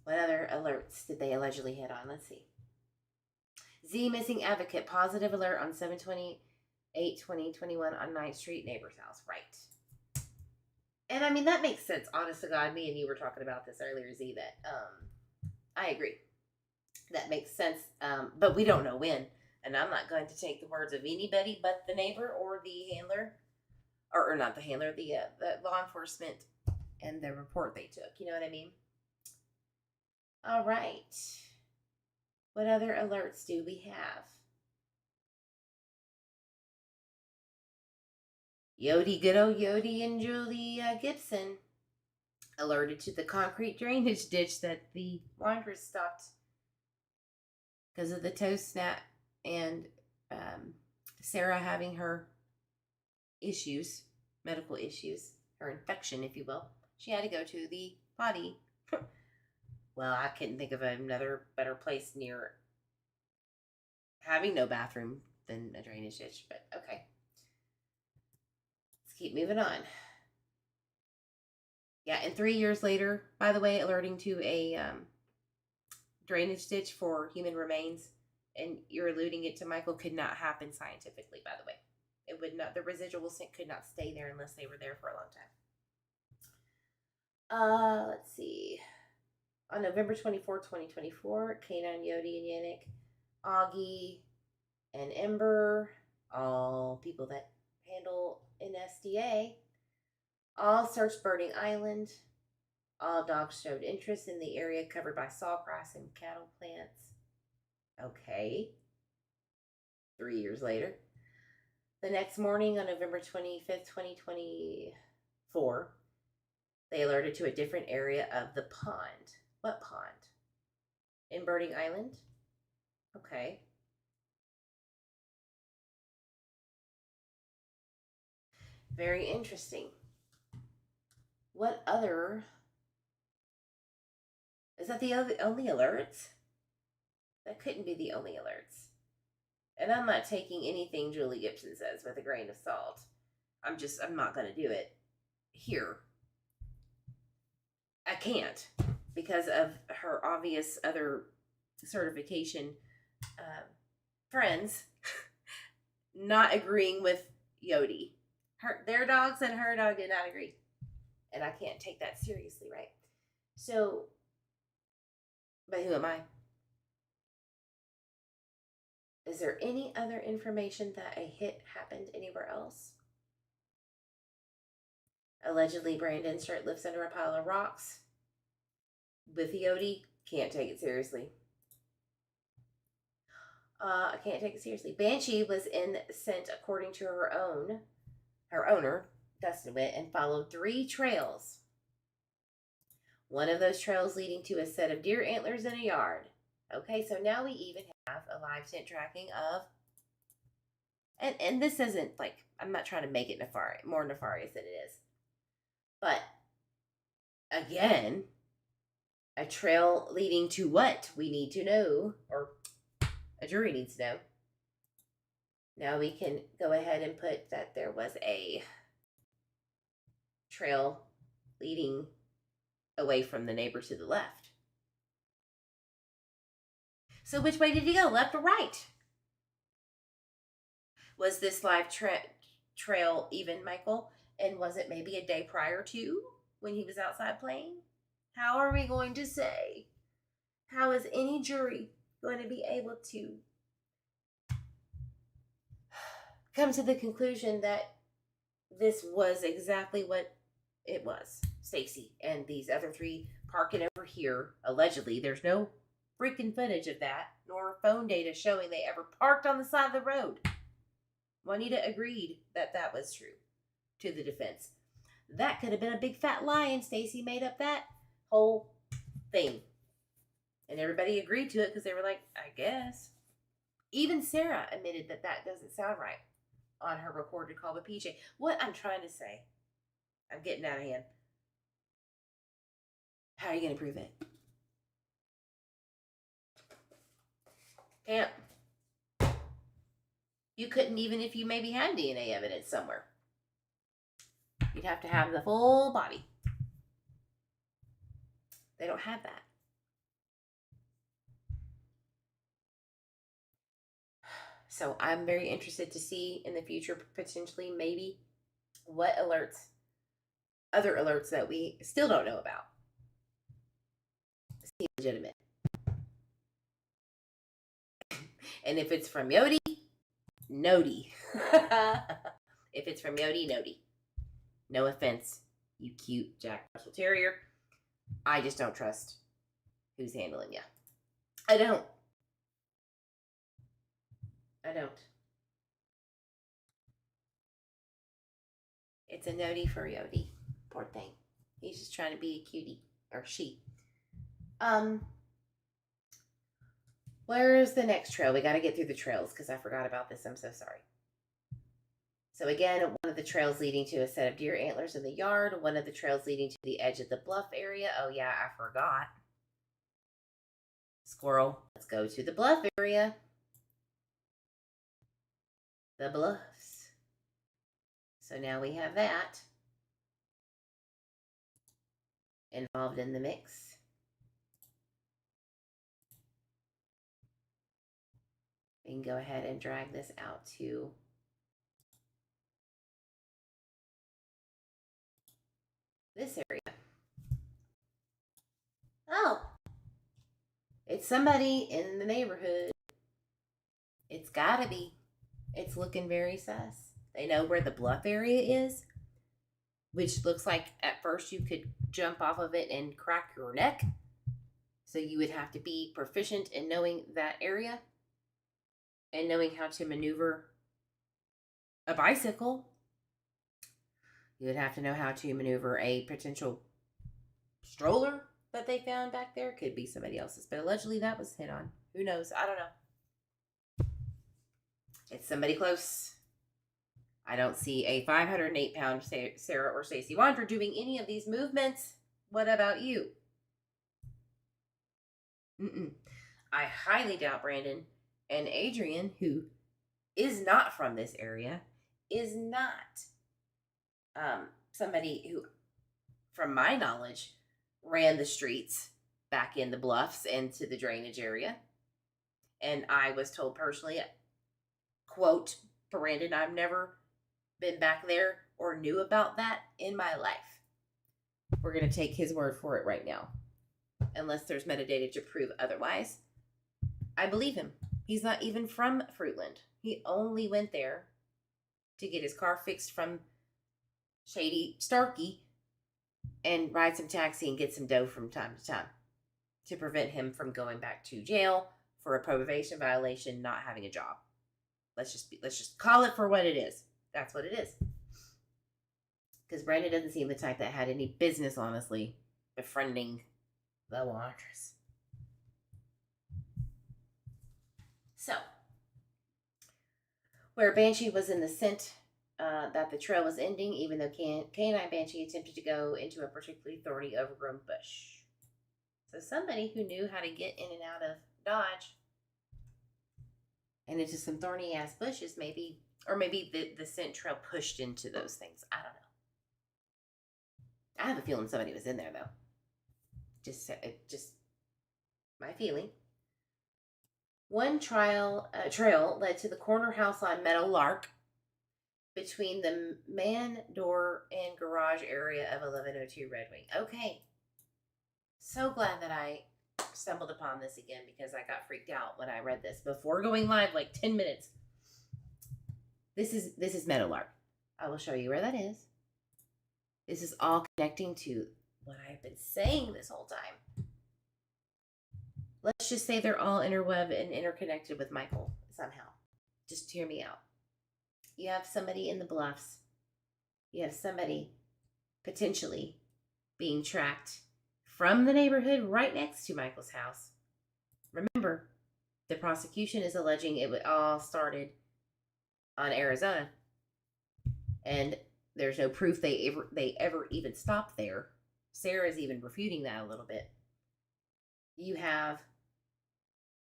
What other alerts did they allegedly hit on? Let's see. Z missing advocate, positive alert on 7/28/2021 on 9th Street, neighbor's house. Right. And I mean, that makes sense. Honest to God, me and you were talking about this earlier, Z, that I agree. That makes sense. But we don't know when. And I'm not going to take the words of anybody but the neighbor or the handler, or not the handler, the law enforcement and the report they took. You know what I mean? All right. What other alerts do we have? Yodi, good old Yodi and Julie Gibson alerted to the concrete drainage ditch that the Wondras stopped because of the toe snap and Sarah having her issues, medical issues, her infection, if you will. She had to go to the potty. Well, I couldn't think of another better place near having no bathroom than a drainage ditch, but okay. Let's keep moving on. Yeah, and 3 years later, by the way, alerting to a drainage ditch for human remains, and you're alluding it to Michael, could not happen scientifically, by the way. It would not, the residual scent could not stay there unless they were there for a long time. Let's see. On November 24, 2024, K9, Yodi, and Yannick, Augie, and Ember, all people that handle an SDA, all searched Birding Island. All dogs showed interest in the area covered by sawgrass and cattle plants. Okay. 3 years later. The next morning, on November 25th, 2024, they alerted to a different area of the pond. What pond? In Birding Island? Okay. Very interesting. What other... Is that the only alerts? That couldn't be the only alerts. And I'm not taking anything Julie Gibson says with a grain of salt. I'm not going to do it here. I can't, because of her obvious other certification friends not agreeing with Yodi. Their dogs and her dog did not agree. And I can't take that seriously, right? So, but who am I? Is there any other information that a hit happened anywhere else? Allegedly, Brandon shirt lifts under a pile of rocks with Yodi. Can't take it seriously. I can't take it seriously. Banshee was in scent according to her owner, Dustin Witt, and followed 3 trails. One of those trails leading to a set of deer antlers in a yard. Okay, so now we even have a live scent tracking of, and this isn't like, I'm not trying to make it more nefarious than it is. But, again, A trail leading to what? We need to know, or a jury needs to know. Now we can go ahead and put that there was a trail leading away from the neighbor to the left. So which way did he go, left or right? Was this live trail even, Michael? And was it maybe a day prior to when he was outside playing? How are we going to say? How is any jury going to be able to come to the conclusion that this was exactly what it was? Stacey and these other three parking over here, allegedly. There's no freaking footage of that, nor phone data showing they ever parked on the side of the road. Juanita agreed that that was true to the defense. That could have been a big fat lie, and Stacey made up that whole thing. And everybody agreed to it because they were like, I guess. Even Sarah admitted that that doesn't sound right on her recorded call with PJ. What I'm trying to say, I'm getting out of hand. How are you going to prove it? Can't. You couldn't, even if you maybe had DNA evidence somewhere. You'd have to have the full body. They don't have that. So I'm very interested to see in the future, potentially, maybe, what alerts, other alerts that we still don't know about, seem legitimate. And if it's from Yodi, Nody. If it's from Yodi, Nody. No offense, you cute Jack Russell Terrier. I just don't trust who's handling you. I don't. It's a Nody for Yodi. Poor thing. He's just trying to be a cutie. Or she. Where's the next trail? We got to get through the trails because I forgot about this. I'm so sorry. So again, one of the trails leading to a set of deer antlers in the yard. One of the trails leading to the edge of the bluff area. Oh yeah, I forgot. Squirrel. Let's go to the bluff area. The bluffs. So now we have that involved in the mix. We can go ahead and drag this out to this area. Oh, it's somebody in the neighborhood. It's gotta be. It's looking very sus. They know where the bluff area is, which looks like at first you could jump off of it and crack your neck. So you would have to be proficient in knowing that area and knowing how to maneuver a bicycle. You would have to know how to maneuver a potential stroller that they found back there. Could be somebody else's, but allegedly that was hit on. Who knows? I don't know. It's somebody close. I don't see a 508-pound Sarah or Stacey Wondra doing any of these movements. What about you? I highly doubt Brandon and Adrian, who is not from this area, is not somebody who, from my knowledge, ran the streets back in the bluffs and to the drainage area. And I was told personally, quote, Brandon, I've never been back there or knew about that in my life. We're going to take his word for it right now. Unless there's metadata to prove otherwise. I believe him. He's not even from Fruitland. He only went there to get his car fixed from Shady Starkey and ride some taxi and get some dough from time to time to prevent him from going back to jail for a probation violation, not having a job. Let's just call it for what it is. That's what it is. Because Brandon doesn't seem the type that had any business, honestly, befriending the Wondras. So, where Banshee was in the scent that the trail was ending, even though Canine Banshee attempted to go into a particularly thorny, overgrown bush. So somebody who knew how to get in and out of Dodge and into some thorny ass bushes, maybe, or maybe the scent trail pushed into those things. I don't know. I have a feeling somebody was in there though. Just my feeling. One trail led to the corner house on Meadow Lark between the man door and garage area of 1102 Red Wing. Okay. So glad that I stumbled upon this again because I got freaked out when I read this before going live, like 10 minutes. This is Meadowlark. I will show you where that is. This is all connecting to what I've been saying this whole time. Let's just say they're all interweb and interconnected with Michael somehow. Just hear me out. You have somebody in the Bluffs. You have somebody potentially being tracked from the neighborhood right next to Michael's house. Remember, the prosecution is alleging it all started on Arizona, and there's no proof they ever even stopped there. Sarah's even refuting that a little bit. You have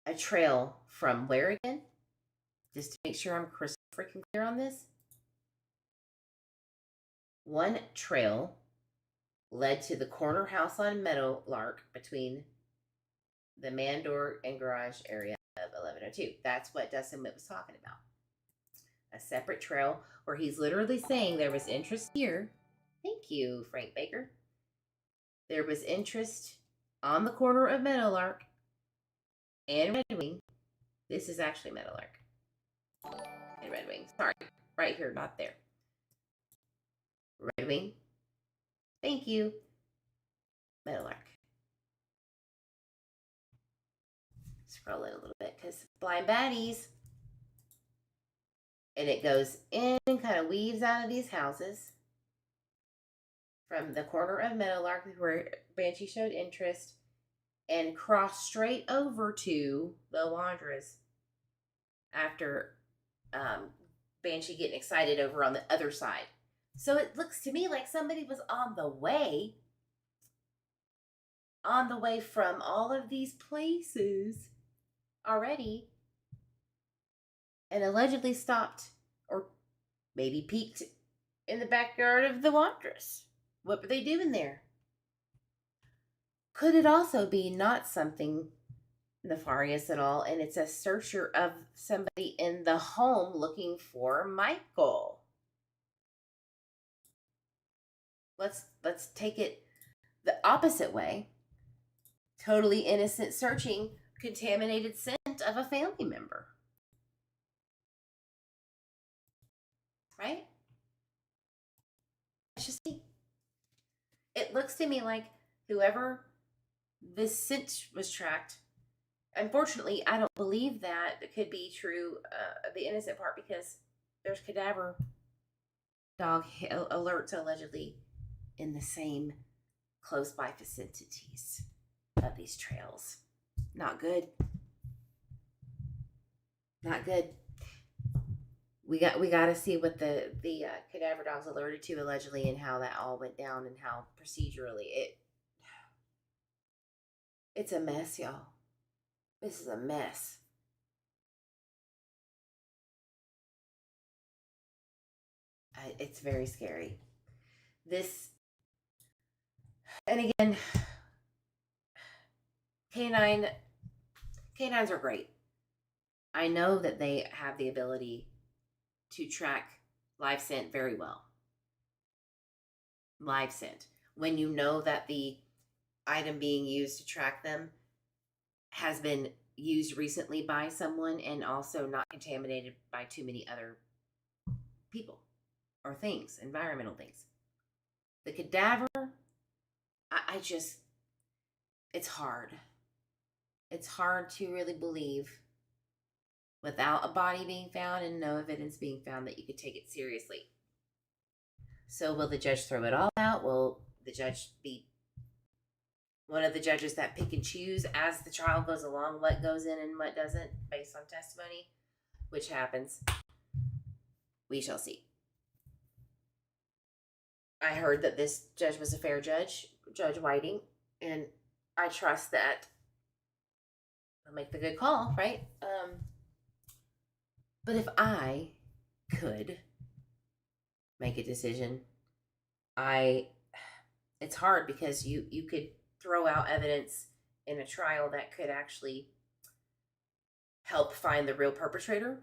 a trail from where again? Just to make sure I'm crystal freaking clear on this. One trail led to the corner house on Meadowlark between the man door and garage area of 1102. That's what Dustin Witt was talking about. A separate trail where he's literally saying there was interest here. Thank you, Frank Baker. There was interest on the corner of Meadowlark and Red Wing. This is actually Meadowlark and Red Wing. Sorry, right here, not there. Red Wing. Thank you. Meadowlark. Scroll in a little bit because blind baddies. And it goes in and kind of weaves out of these houses from the corner of Meadowlark where Banshee showed interest and crossed straight over to the Wondras after Banshee getting excited over on the other side. So it looks to me like somebody was on the way from all of these places already and allegedly stopped or maybe peeked in the backyard of the Wondras. What were they doing there? Could it also be not something nefarious at all, and it's a searcher of somebody in the home looking for Michael? Let's take it the opposite way. Totally innocent searching contaminated scent of a family member. Right? That's just me. It looks to me like whoever this scent was tracked. Unfortunately, I don't believe that it could be true, the innocent part, because there's cadaver dog alerts allegedly in the same close by vicinities of these trails. Not good. Not good. We got to see what the cadaver dogs alerted to allegedly and how that all went down and how procedurally it's a mess, y'all. This is a mess. It's very scary. And again, canines are great. I know that they have the ability to track live scent very well. Live scent. When you know that the item being used to track them has been used recently by someone and also not contaminated by too many other people or things, environmental things. The cadaver, it's hard. It's hard to really believe without a body being found and no evidence being found that you could take it seriously. So will the judge throw it all out? Will the judge be one of the judges that pick and choose as the trial goes along what goes in and what doesn't based on testimony, which happens? We shall see. I heard that this judge was a fair judge, Judge Whiting, and I trust that I'll make the good call, right? But if I could make a decision, it's hard because you could throw out evidence in a trial that could actually help find the real perpetrator.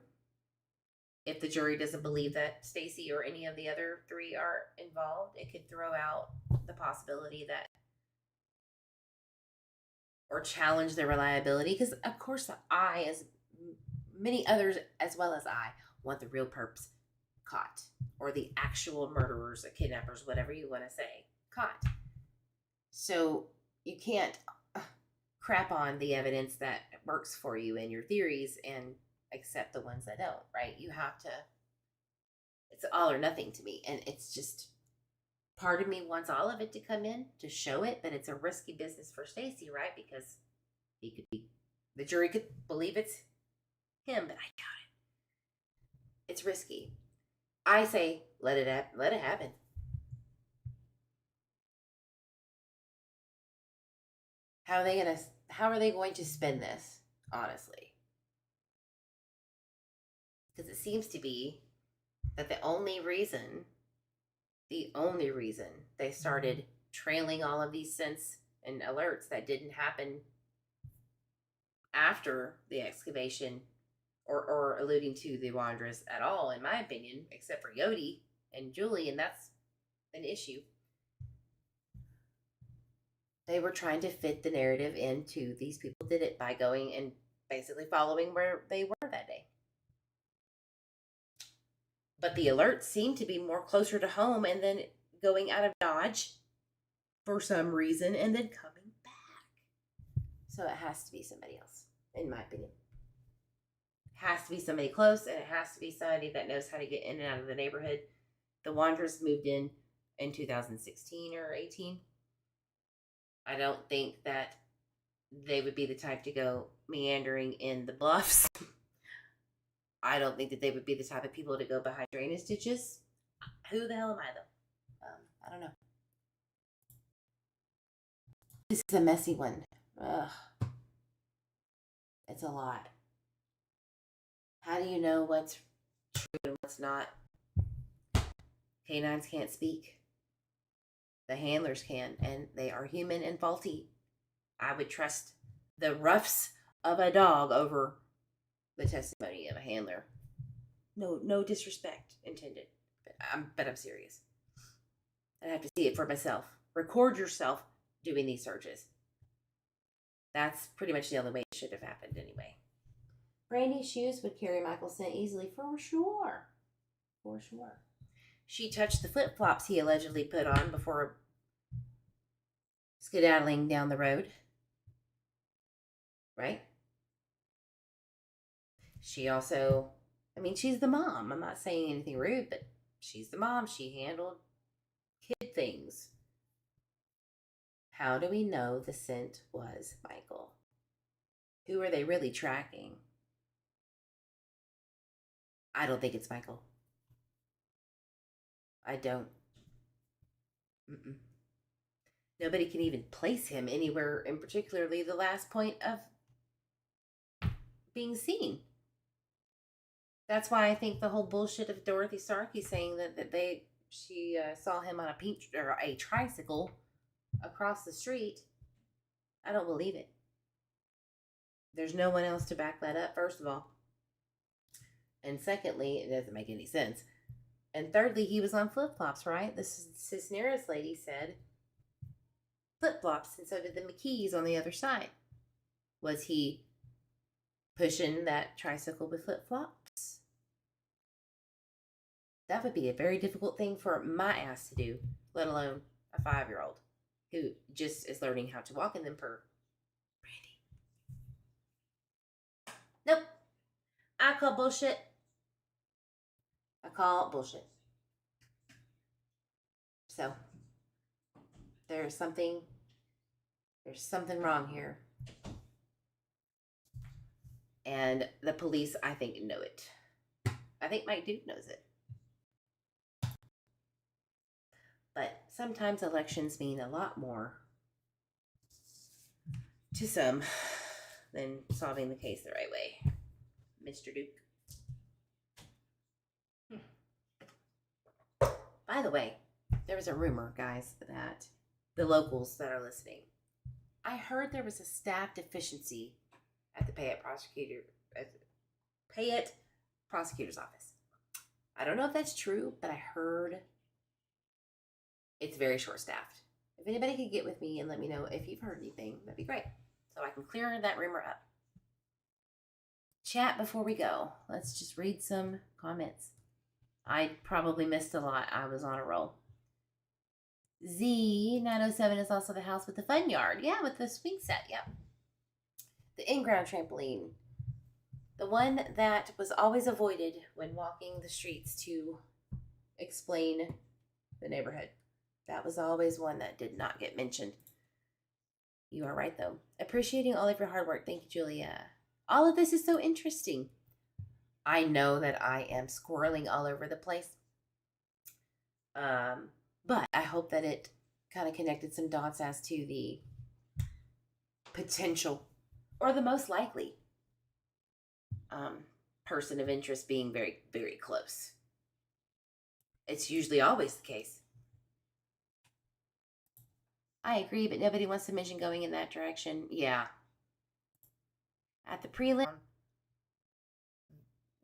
If the jury doesn't believe that Stacey or any of the other three are involved, it could throw out the possibility that, or challenge their reliability. Because of course, I, as many others as well as I, want the real perps caught, or the actual murderers or kidnappers, whatever you want to say, caught. So you can't crap on the evidence that works for you and your theories and accept the ones that don't, right? You have to, it's all or nothing to me. And it's just, part of me wants all of it to come in to show it, but it's a risky business for Stacey, right? Because he could be, the jury could believe it's him, but I doubt it. It's risky. I say let it happen. How are they going to spin this, honestly? Because it seems to be that the only reason they started trailing all of these scents and alerts that didn't happen after the excavation, or alluding to the Wondras at all, in my opinion, except for Yodi and Julie, and that's an issue. They were trying to fit the narrative into these people did it by going and basically following where they were that day. But the alerts seem to be more closer to home and then going out of Dodge for some reason and then coming back. So it has to be somebody else, in my opinion. It has to be somebody close, and it has to be somebody that knows how to get in and out of the neighborhood. The Wondras moved in 2016 or 18. I don't think that they would be the type to go meandering in the bluffs. I don't think that they would be the type of people to go behind drainage ditches. Who the hell am I, though? I don't know. This is a messy one. Ugh. It's a lot. How do you know what's true and what's not? Canines can't speak. The handlers can, and they are human and faulty. I would trust the roughs of a dog over the testimony of a handler. No disrespect intended, but I'm serious. I have to see it for myself. Record yourself doing these searches. That's pretty much the only way it should have happened anyway. Brandy's shoes would carry Michael's scent easily, for sure. For sure. She touched the flip-flops he allegedly put on before skedaddling down the road. Right? She also, she's the mom. I'm not saying anything rude, but she's the mom. She handled kid things. How do we know the scent was Michael? Who are they really tracking? I don't think it's Michael. I don't. Nobody can even place him anywhere, in particularly the last point of being seen. That's why I think the whole bullshit of Dorothy Starkey saying that she saw him on a tricycle across the street. I don't believe it. There's no one else to back that up, first of all. And secondly, it doesn't make any sense. And thirdly, he was on flip-flops, right? The Cisneros lady said flip-flops, and so did the McKees on the other side. Was he pushing that tricycle with flip-flops? That would be a very difficult thing for my ass to do, let alone a 5-year-old who just is learning how to walk in them per Brandy. Nope. I call bullshit. I call bullshit. So, there's something wrong here. And the police, I think, know it. I think Mike Duke knows it. But sometimes elections mean a lot more to some than solving the case the right way, Mr. Duke. By the way, there was a rumor, guys, that the locals that are listening, I heard there was a staff deficiency at the Payette prosecutor's office. I don't know if that's true, but I heard it's very short-staffed. If anybody could get with me and let me know if you've heard anything, that'd be great, so I can clear that rumor up. Chat before we go. Let's just read some comments. I probably missed a lot. I was on a roll. Z907 is also the house with the fun yard. Yeah, with the swing set. Yep. The in-ground trampoline. The one that was always avoided when walking the streets to explain the neighborhood. That was always one that did not get mentioned. You are right, though. Appreciating all of your hard work. Thank you, Julia. All of this is so interesting. I know that I am squirreling all over the place. But I hope that it kind of connected some dots as to the potential or the most likely person of interest being very, very close. It's usually always the case. I agree, but nobody wants to mention going in that direction. Yeah. At the prelim,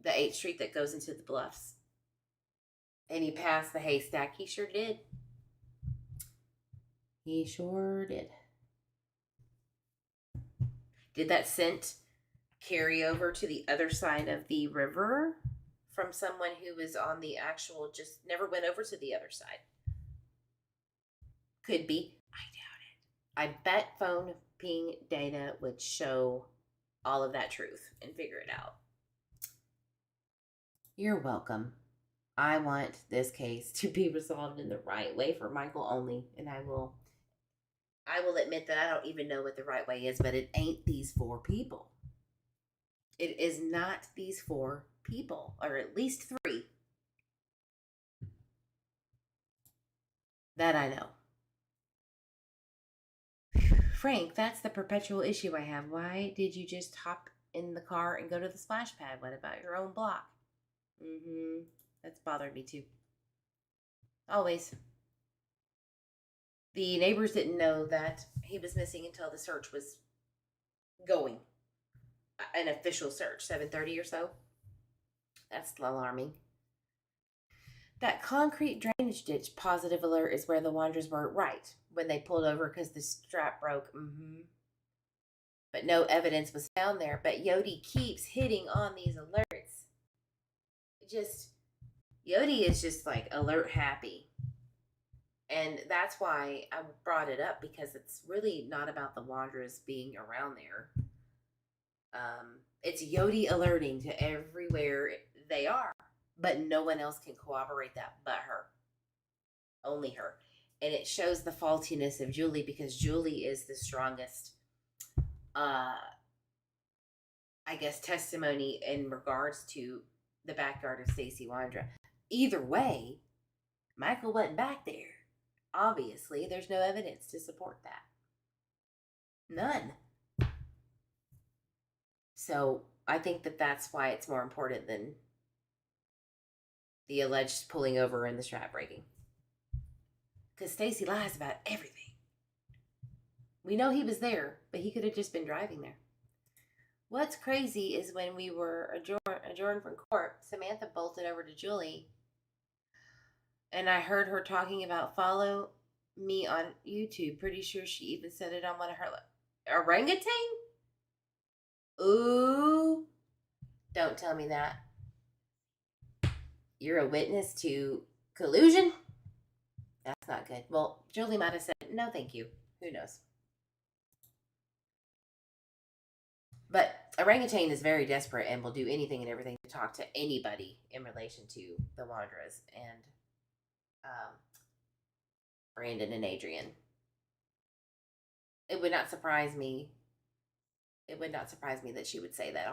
the 8th Street that goes into the Bluffs. And he passed the haystack. He sure did. He sure did. Did that scent carry over to the other side of the river from someone who was on the actual, just never went over to the other side? Could be. I doubt it. I bet phone ping data would show all of that truth and figure it out. You're welcome. I want this case to be resolved in the right way for Michael only, and I will admit that I don't even know what the right way is, but it ain't these 4 people. It is not these 4 people, or at least 3. That I know. Frank, that's the perpetual issue I have. Why did you just hop in the car and go to the splash pad? What about your own block? That's bothered me too. Always. The neighbors didn't know that he was missing until the search was going. An official search, 7:30 or so. That's alarming. That concrete drainage ditch positive alert is where the Wondras were right when they pulled over because the strap broke. But no evidence was found there. But Yodi keeps hitting on these alerts. Yodi is just like alert happy. And that's why I brought it up, because it's really not about the Wondras being around there. It's Yodi alerting to everywhere they are. But no one else can corroborate that but her. Only her. And it shows the faultiness of Julie, because Julie is the strongest, I guess, testimony in regards to the backyard of Stacey Wondra. Either way, Michael wasn't back there. Obviously, there's no evidence to support that. None. So I think that that's why it's more important than the alleged pulling over and the strap breaking. Because Stacey lies about everything. We know he was there, but he could have just been driving there. What's crazy is when we were adjourned from court, Samantha bolted over to Julie, and I heard her talking about follow me on YouTube. Pretty sure she even said it on one of her orangutan? Ooh. Don't tell me that. You're a witness to collusion? That's not good. Well, Julie might have said, no, thank you. Who knows? But orangutan is very desperate and will do anything and everything to talk to anybody in relation to the Wondras and Brandon and Adrian. It would not surprise me. It would not surprise me that she would say that.